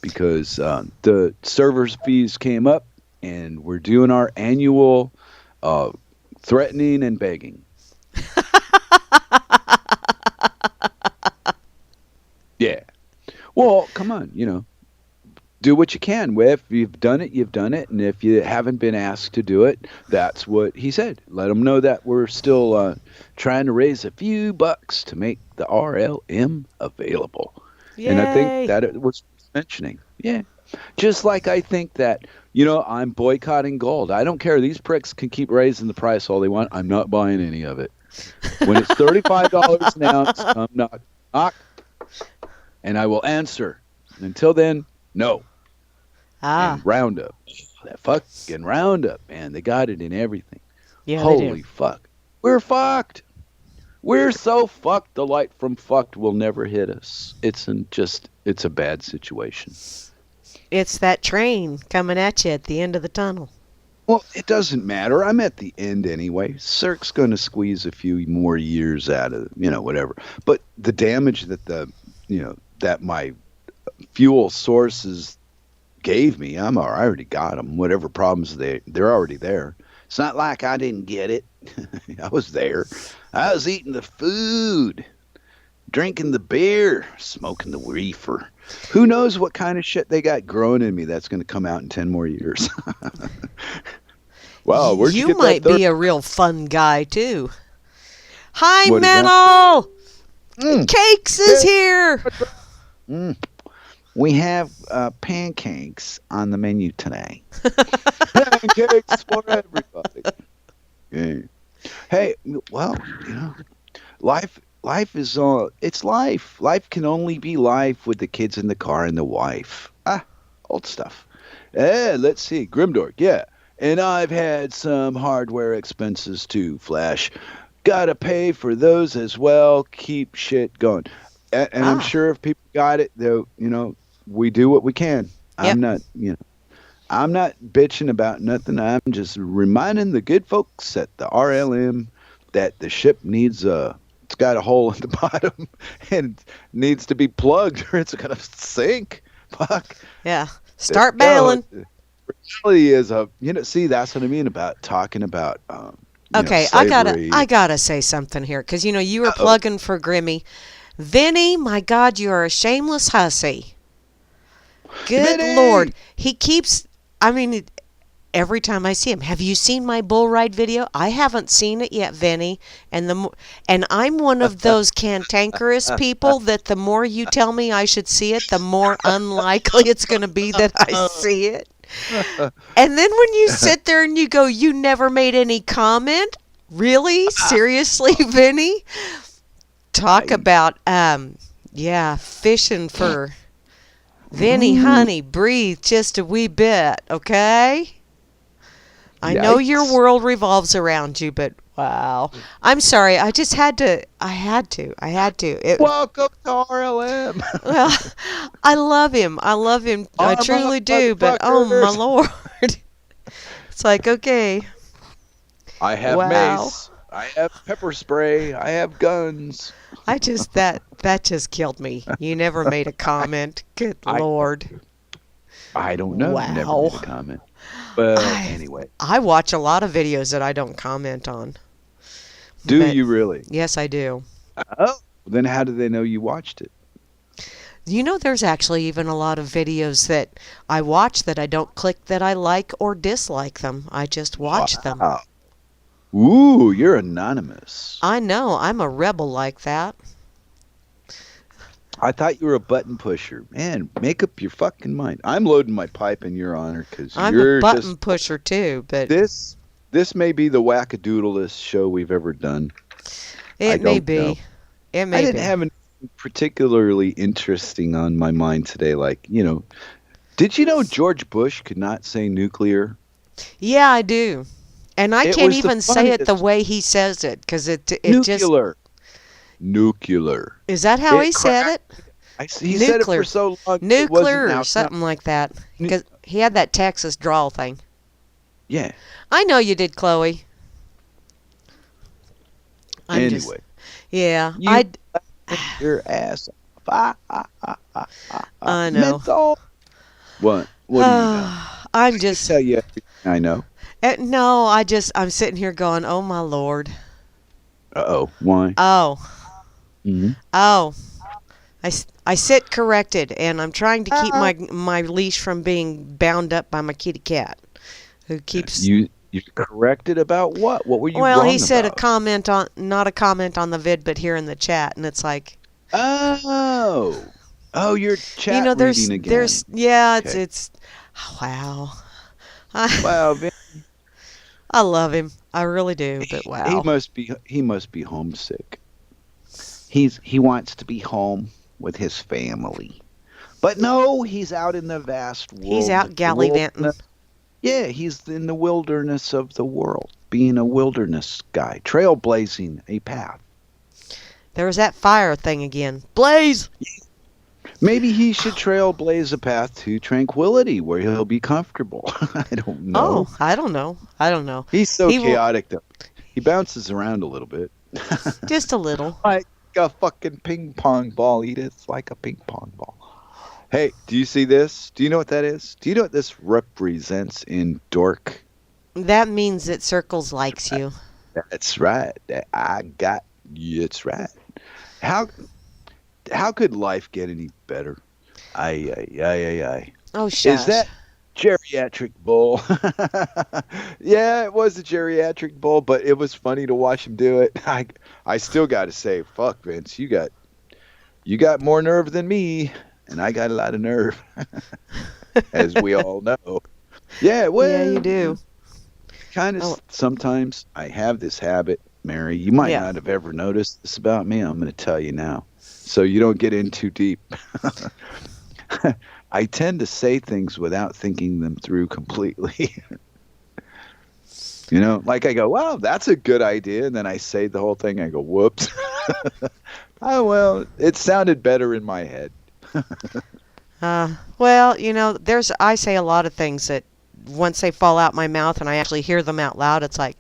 because the server's fees came up, and we're doing our annual threatening and begging. Yeah. Well, come on, do what you can. If you've done it, you've done it. And if you haven't been asked to do it, that's what he said. Let them know that we're still trying to raise a few bucks to make the RLM available. And I think Yay. that it was mentioning. Yeah. Just like I think that, I'm boycotting gold. I don't care. These pricks can keep raising the price all they want. I'm not buying any of it. When it's $35 an ounce, I'm not. Knock, and I will answer. Until then, no. Ah, And Roundup. That fucking Roundup, man. They got it in everything. yeah, they do. Holy fuck. We're fucked. We're so fucked, the light from fucked will never hit us. It's a bad situation. It's that train coming at you at the end of the tunnel. Well, it doesn't matter. I'm at the end anyway. Cirque's going to squeeze a few more years out of, whatever. But the damage that that my fuel sources gave me, I already got them. Whatever problems they're already there. It's not like I didn't get it. I was there. I was eating the food, drinking the beer, smoking the reefer. Who knows what kind of shit they got growing in me that's going to come out in 10 more years. Wow, where'd you You get might that third? be a real fun guy, too. Hi, What is that? Metal! Mm, Cakes is here! mm. We have pancakes on the menu today. Pancakes for everybody. Yeah. Hey, well, life is it's life. Life can only be life with the kids in the car and the wife. Old stuff. Let's see, GramZDork, yeah. And I've had some hardware expenses too, Flash. Gotta pay for those as well. Keep shit going. And I'm Ah, sure if people got it, though, we do what we can. yep. I'm not bitching about nothing. I'm just reminding the good folks at the RLM that the ship it's got a hole in the bottom and needs to be plugged or it's gonna sink. Fuck. Yeah. Start bailing. Reality is see, that's what I mean about talking about Okay, slavery. I gotta say something here, because you were Uh-oh. plugging for Grimmy. Vinny, my God, you are a shameless hussy. Good Vinny! Lord. He keeps, every time I see him, have you seen my bull ride video? I haven't seen it yet, Vinny. And I'm one of those cantankerous people that the more you tell me I should see it, the more unlikely it's going to be that I see it. And then when you sit there and you go, you never made any comment? Really? Seriously, Vinny? Talk about, fishing for... Vinny, honey, breathe just a wee bit, okay? I know your Yikes. world revolves around you, but wow. I'm sorry, I just had to. I had to. Welcome to RLM. Well, I love him. I truly do, but oh my Motherfuckers. Lord. It's like, okay, I have wow. mace. I have pepper spray. I have guns. That just killed me. You never made a comment. Good I Lord. I don't know. Never made a Wow. comment. Well, I anyway. I watch a lot of videos that I don't comment on. Do But you really? yes, I do. Oh. Then how do they know you watched it? You know, there's actually even a lot of videos that I watch that I don't click that I like or dislike them. I just watch them. Wow. Ooh, you're anonymous. I know, I'm a rebel like that. I thought you were a button pusher. Man, make up your fucking mind. I'm loading my pipe in your honor because I'm a you're button just pusher too, but this. This may be the wackadoodlest show we've ever done. I it may don't know. be. It I may didn't be. have anything particularly interesting on my mind today. Like, did you know George Bush could not say nuclear? Yeah, I do. And I It can't was the even say it the funniest. way he says it because it just Nuclear. Nuclear. is that how he It said it? he said it for Nuclear. so long. It wasn't Nuclear or now. something like that. Nu- Because he had that Texas drawl thing. Yeah. I know you did, Chloe. I'm just, Anyway, yeah, you laughed your ass off. I know. Mental. What? What do you know? I'm I just, tell you everything I know. no, I'm sitting here going, oh my Lord. Uh-oh. Why? Oh, Mm-hmm. oh. I sit corrected, and I'm trying to keep my leash from being bound up by my kitty cat, who keeps. You corrected about what? What were you Well, he wrong said about? not a comment on the vid, but here in the chat, and it's like, Oh. Oh, you're chat there's reading again. yeah, Okay. it's wow. I Well, Vin, I love him, I really do, but he wow. must be homesick. He wants to be home with his family. But no, he's out in the vast He's world. out gallivanting. Yeah, he's in the wilderness of the world, being a wilderness guy, trailblazing a path. There was that fire thing again. Blaze. Maybe he should trailblaze a path to tranquility where he'll be comfortable. I don't know. Oh, I don't know. I don't know. He's so He will chaotic though. He bounces around a little bit. just a little. Like a fucking ping pong ball, Edith. Like a ping pong ball. Hey, do you see this? Do you know what that is? Do you know what this represents in Dork? That means that Circles likes you. That's right. I got you. It's right. How could life get any better? Ay. Oh, shush. Is that geriatric bull? Yeah, it was a geriatric bull, but it was funny to watch him do it. I still got to say, fuck Vince, you got more nerve than me, and I got a lot of nerve, as we all know. Yeah, well, Yeah, you do. kind of Oh, sometimes I have this habit, Mary. You might yeah. not have ever noticed this about me. I'm going to tell you now, so you don't get in too deep. I tend to say things without thinking them through completely. Like I go, wow, that's a good idea. And then I say the whole thing. I go, whoops. Oh, well, it sounded better in my head. Well, I say a lot of things that once they fall out my mouth and I actually hear them out loud, it's like,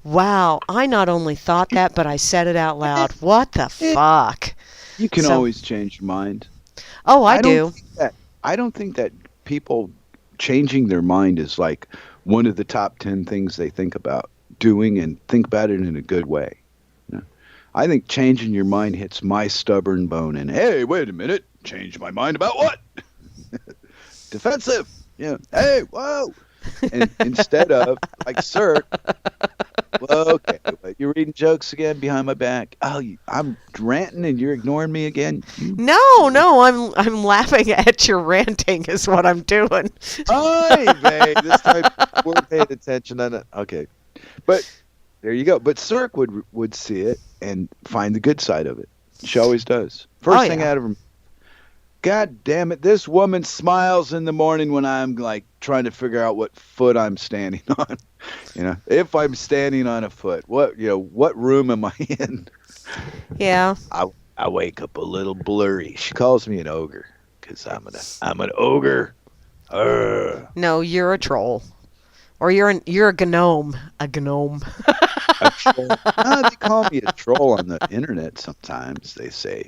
wow, I not only thought that, but I said it out loud. What the fuck? You can So, always change your mind. oh, I don't do. think that I don't think that people changing their mind is like one of the top 10 things they think about doing, and think about it in a good way. I think changing your mind hits my stubborn bone, and hey, wait a minute, change my mind about what? Defensive. Hey, whoa. And instead of like, sir, well, okay, but you're reading jokes again behind my back. Oh, I'm ranting and you're ignoring me again. No, I'm laughing at your ranting is what I'm doing. Hey, babe, this time we're paying attention on it. Okay, but there you go. But Cirque would see it and find the good side of it. She always does. First Oh, thing yeah. out of her. God damn it! This woman smiles in the morning when I'm like trying to figure out what foot I'm standing on. If I'm standing on a foot, what room am I in? Yeah. I wake up a little blurry. She calls me an ogre because I'm an ogre. No, you're a troll. Or you're a gnome. A gnome. A troll. They call me a troll on the internet sometimes.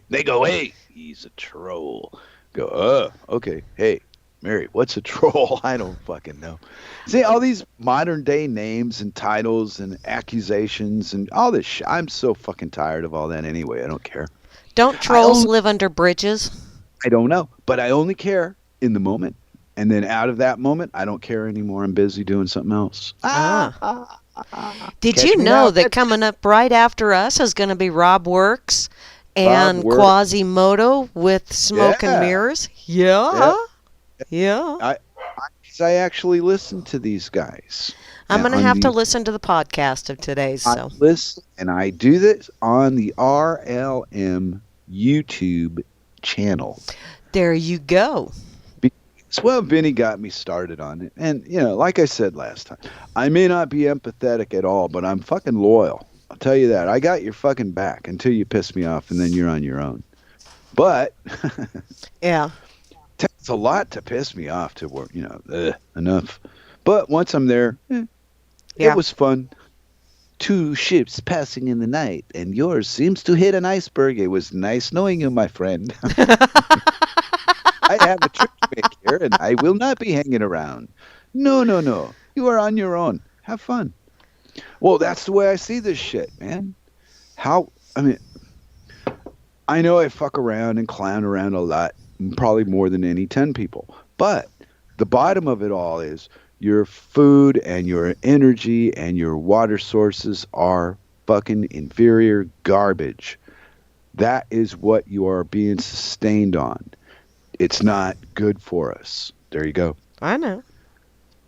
They go, hey, he's a troll. Go, okay. Hey, Mary, what's a troll? I don't fucking know. See, all these modern day names and titles and accusations and all this shit. I'm so fucking tired of all that anyway. I don't care. Don't trolls live under bridges? I don't know, but I only care in the moment. And then out of that moment, I don't care anymore. I'm busy doing something else. Did Catch you me know now, that catch- coming up right after us is going to be Rob Works and Works. Quasimodo with Smoke and Yeah. Mirrors? Yeah. I actually listen to these guys. I'm going to on have to the- listen to the podcast of today's. I So listen, and I do this on the RLM YouTube channel. there you go. Well, Vinny got me started on it. And, like I said last time, I may not be empathetic at all, but I'm fucking loyal. I'll tell you that. I got your fucking back until you piss me off, and then you're on your own. But Yeah. takes a lot to piss me off to work, enough. But once I'm there, Yeah. it was fun. Two ships passing in the night, and yours seems to hit an iceberg. It was nice knowing you, my friend. I have a trip to make here, and I will not be hanging around. No. You are on your own. Have fun. Well, that's the way I see this shit, man. I know I fuck around and clown around a lot, probably more than any 10 people. But the bottom of it all is your food and your energy and your water sources are fucking inferior garbage. That is what you are being sustained on. It's not good for us. There you go. I know.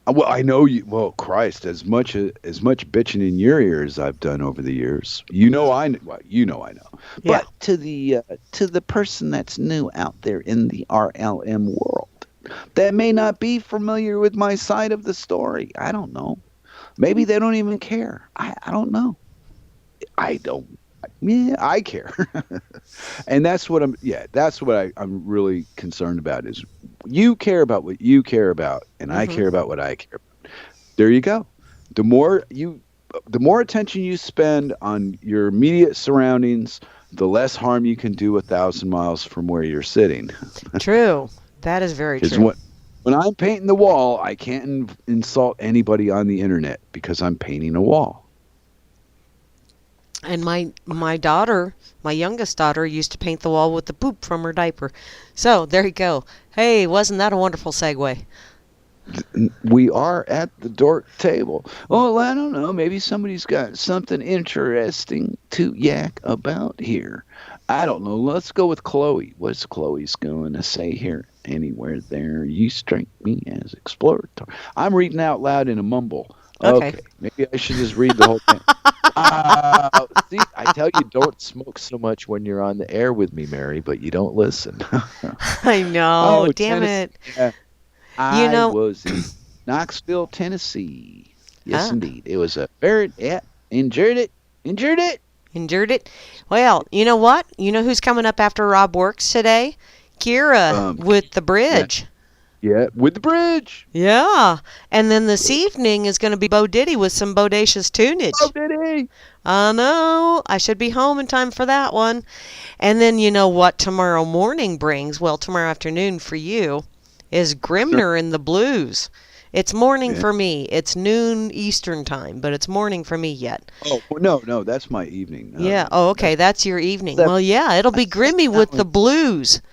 Well, I know you. Well, Christ, as much bitching in your ears I've done over the years. I know. Yeah. But to the person that's new out there in the RLM world, that may not be familiar with my side of the story. I don't know. Maybe they don't even care. I don't know. I don't. Yeah, I care. And that's what I'm really concerned about is you care about what you care about, and I care about what I care about. There you go. The more attention you spend on your immediate surroundings, the less harm you can do 1,000 miles from where you're sitting. True. That is very true. When I'm painting the wall, I can't insult anybody on the internet because I'm painting a wall. And my daughter, my youngest daughter, used to paint the wall with the poop from her diaper. So there you go. Hey, wasn't that a wonderful segue? We are at the Dork Table. Well, I don't know. Maybe somebody's got something interesting to yak about here. I don't know. Let's go with Chloe. What's Chloe's going to say here? Anywhere there. You strike me as exploratory. I'm reading out loud in a mumble. Okay. Maybe I should just read the whole thing. See, I tell you, don't smoke so much when you're on the air with me, Mary, but you don't listen. I know. Damn Tennessee. it. I was in Knoxville, Tennessee. Yes, indeed. It was endured it. Well, you know what? You know who's coming up after Rob Works today? Kira with the bridge. Yeah, with the bridge. Yeah. And then this evening is going to be Bo Diddy with some bodacious tunage. Bo Diddy. I know. I should be home in time for that one. And then you know what tomorrow morning brings? Well, tomorrow afternoon for you is Grimner in the Blues. It's morning for me. It's noon Eastern time, but it's morning for me yet. Oh, no, that's my evening. Yeah. Oh, okay. That's your evening. Well, yeah, it'll be Grimmy with the Blues.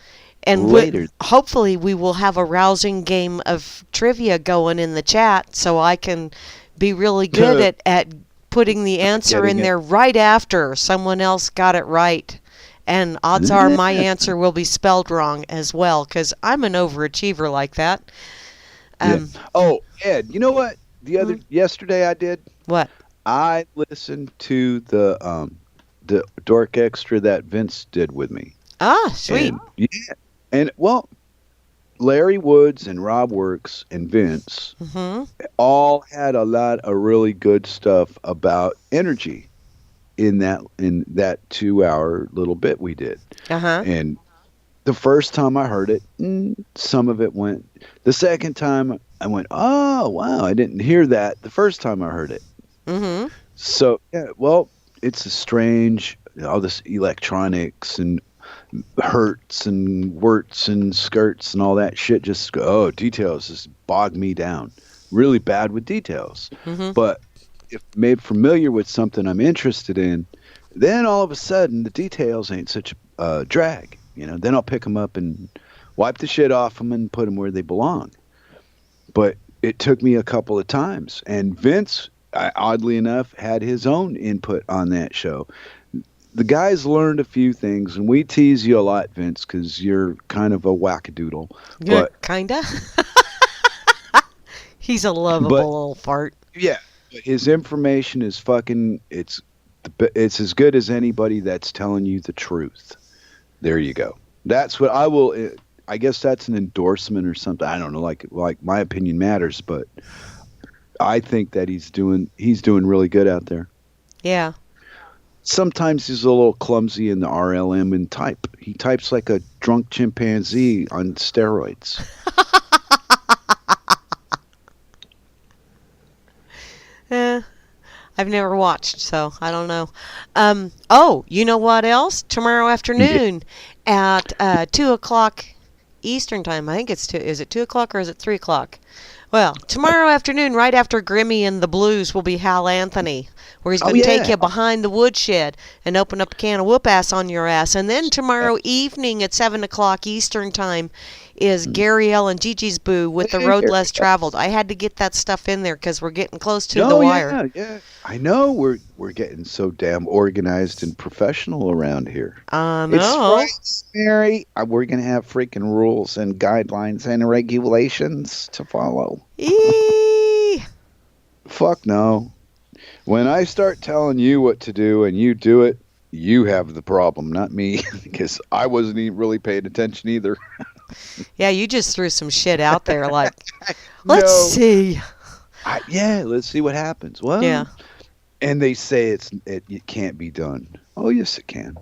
And later. Hopefully we will have a rousing game of trivia going in the chat so I can be really good at putting the answer in there right after someone else got it right. And odds are my answer will be spelled wrong as well because I'm an overachiever like that. Oh, Ed, you know what? Yesterday I did? What? I listened to the Dork Extra that Vince did with me. Ah, sweet. And Larry Woods and Rob Works and Vince all had a lot of really good stuff about energy in that 2-hour little bit we did. And the first time I heard it, some of it went. The second time, I went, oh, wow, I didn't hear that the first time I heard it. Mm-hmm. So, yeah, well, it's a strange, all this electronics and hertz and worts and skirts and all that shit just details just bog me down. Really bad with details. Mm-hmm. But if made familiar with something I'm interested in, then all of a sudden the details ain't such a drag. Then I'll pick them up and wipe the shit off them and put them where they belong. But it took me a couple of times. And Vince, oddly enough, had his own input on that show. The guys learned a few things, and we tease you a lot, Vince, because you're kind of a wackadoodle. Yeah, But kinda. He's a lovable little fart. yeah, his information is fucking. It's as good as anybody that's telling you the truth. There you go. That's what I will. I guess that's an endorsement or something. I don't know. Like my opinion matters, but I think that he's doing really good out there. Yeah. Sometimes he's a little clumsy in the RLM and type. He types like a drunk chimpanzee on steroids. I've never watched, so I don't know. Oh, you know what else? Tomorrow afternoon at 2 o'clock Eastern time. I think it's 2. Is it 2 o'clock or is it 3 o'clock? Well, tomorrow afternoon, right after Grimmy and the Blues, will be Hal Anthony, where he's going to take you behind the woodshed and open up a can of whoop-ass on your ass. And then tomorrow evening at 7 o'clock Eastern time is Gary L. and Gigi's Boo with The Road Less Traveled. I had to get that stuff in there because we're getting close to the wire. Yeah. I know we're getting so damn organized and professional around here. I know. It's right, Mary. We're going to have freaking rules and guidelines and regulations to follow. Eee. Fuck no. When I start telling you what to do and you do it, you have the problem, not me, because I wasn't even really paying attention either. Yeah, you just threw some shit out there like, let's see. Let's see what happens. Well, yeah. And they say it can't be done. Oh, yes, it can.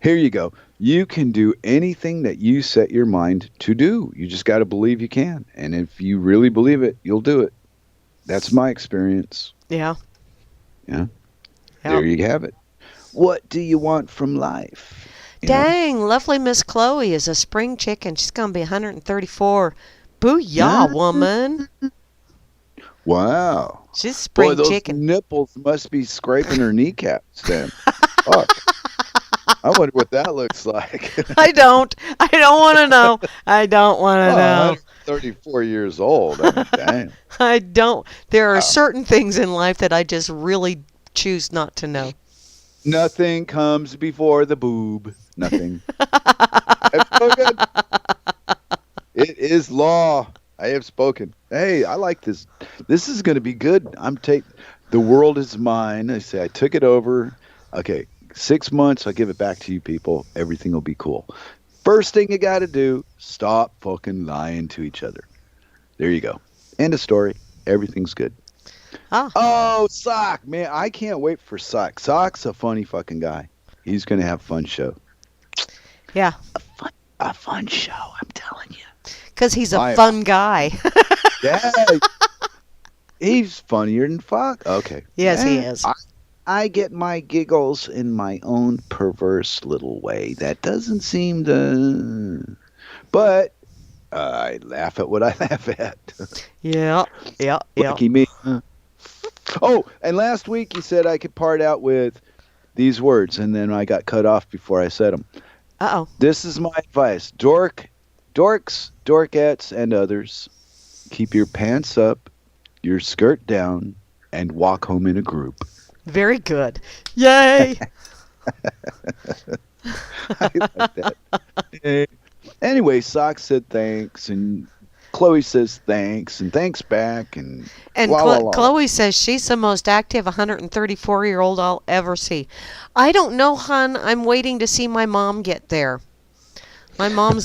Here you go. You can do anything that you set your mind to do. You just got to believe you can. And if you really believe it, you'll do it. That's my experience. Yeah. Yeah. There you have it. What do you want from life? Dang, lovely Miss Chloe is a spring chicken. She's going to be 134. Booyah, woman. Wow. She's spring Boy, those chicken. Nipples must be scraping her kneecaps then. Fuck. I wonder what that looks like. I don't want to know. I don't want to know. 34 years old. I mean, damn. I don't. There are certain things in life that I just really choose not to know. Nothing comes before the boob. Nothing. I've spoken. It is law. I have spoken. Hey, I like this. This is going to be good. The world is mine. I say I took it over. Okay, 6 months. I'll give it back to you people. Everything will be cool. First thing you got to do, stop fucking lying to each other. There you go. End of story. Everything's good. Oh, Sock, man. I can't wait for Sock. Sock's a funny fucking guy. He's going to have a fun show. Yeah. A fun show, I'm telling you. Because he's a fun guy. Yeah. He's funnier than fuck. Okay. Yes, he is. I get my giggles in my own perverse little way. That doesn't seem to... But I laugh at what I laugh at. Yeah. Lucky me. Oh, and last week you said I could part out with these words, and then I got cut off before I said them. Uh-oh. This is my advice. Dorks, dorkettes, and others, keep your pants up, your skirt down, and walk home in a group. Very good. Yay! I like that. Anyway, Sock said thanks, and Chloe says thanks, and thanks back, and Chloe says she's the most active 134-year-old I'll ever see. I don't know, hon. I'm waiting to see my mom get there. My mom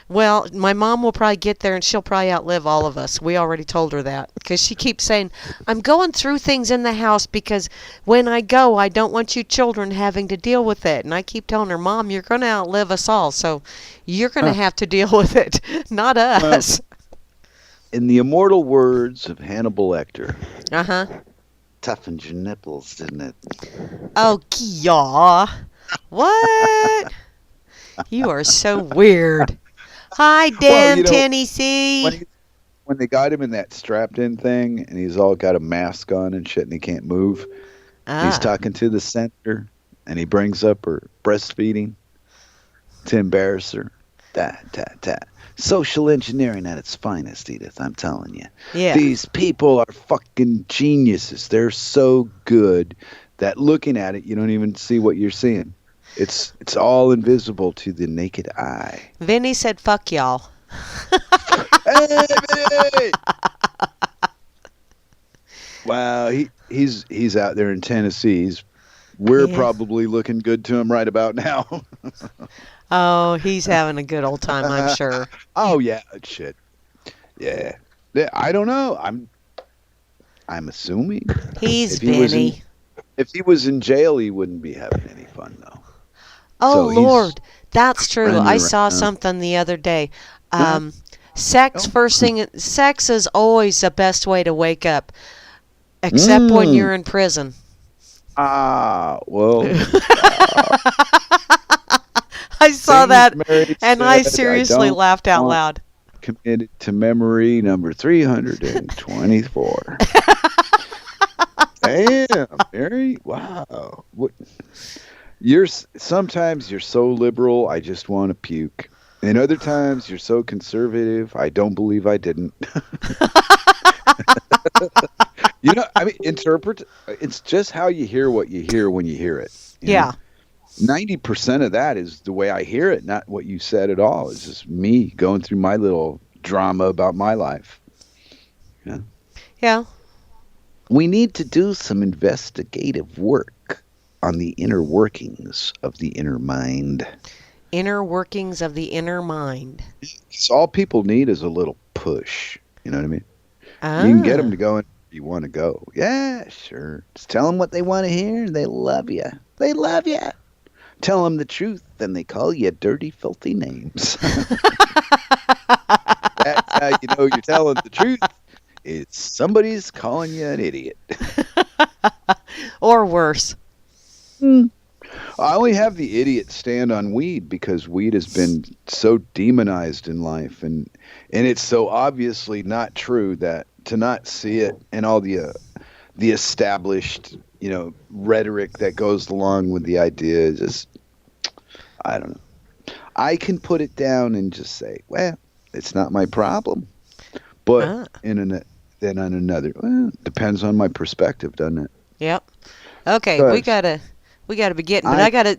will probably get there, and she'll probably outlive all of us. We already told her that, because she keeps saying, I'm going through things in the house because when I go, I don't want you children having to deal with it. And I keep telling her, Mom, you're going to outlive us all, so you're going to have to deal with it, not us. In the immortal words of Hannibal Lecter, Uh-huh. toughened your nipples, didn't it? Oh, yeah. What? You are so weird. Hi, Well, damn when Tennessee. he, when they got him in that strapped-in thing, and he's all got a mask on and shit, and he can't move, he's Ah. talking to the senator, and he brings up her breastfeeding to embarrass her. Social engineering at its finest, Edith, I'm telling you. Yeah. These people are fucking geniuses. They're so good that looking at it, you don't even see what you're seeing. It's all invisible to the naked eye. Vinny said, fuck y'all. Hey! Wow, he's out there in Tennessee. We're Yeah. probably looking good to him right about now. Oh, he's having a good old time, I'm sure. Oh yeah, shit. Yeah. I don't know. I'm assuming He's if he was in Vinny. if he was in jail, he wouldn't be having any fun though. Oh, So he's Lord. That's true. running I saw around. something the other day. Huh? Sex is always the best way to wake up, except when you're in prison. Well, I saw things that, Mary and I said, seriously don't laughed out want loud. committed to memory number 324. Damn, Mary! Wow. Sometimes you're so liberal, I just want to puke. And other times you're so conservative, I don't believe I didn't. It's just how you hear what you hear when you hear it. Yeah. 90% of that is the way I hear it, not what you said at all. It's just me going through my little drama about my life. Yeah. Yeah. We need to do some investigative work on the inner workings of the inner mind. Inner workings of the inner mind. So all people need is a little push. You know what I mean? Ah. You can get them to go where you want to go. Yeah, sure. Just tell them what they want to hear, and they love you. They love you. Tell them the truth, then they call you dirty, filthy names. That's how you know you're telling the truth. It's somebody's calling you an idiot. Or worse. I only have the idiot stand on weed because weed has been so demonized in life, and it's so obviously not true that to not see it and all the established rhetoric that goes along with the idea is just, I don't know. I can put it down and just say, well, it's not my problem. But then on another, well, depends on my perspective, doesn't it? Yep. Okay, we gotta be getting. But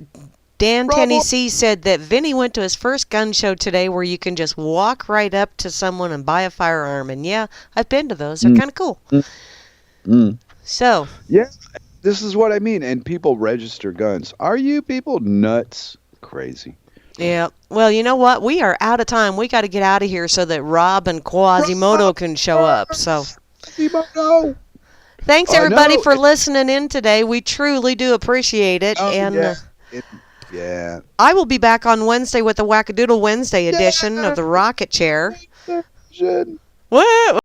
Dan Bravo. Tennessee said that Vinny went to his first gun show today, where you can just walk right up to someone and buy a firearm. And yeah, I've been to those. They're kind of cool. So. Yeah, this is what I mean. And people register guns. Are you people nuts? Crazy. Yeah. Well, you know what? We are out of time. We got to get out of here so that Rob and Quasimodo can show up. So. Quasimodo. Thanks everybody for listening in today. We truly do appreciate it. Oh, and yeah. I will be back on Wednesday with the Wackadoodle Wednesday edition of the Rocket Chair. What?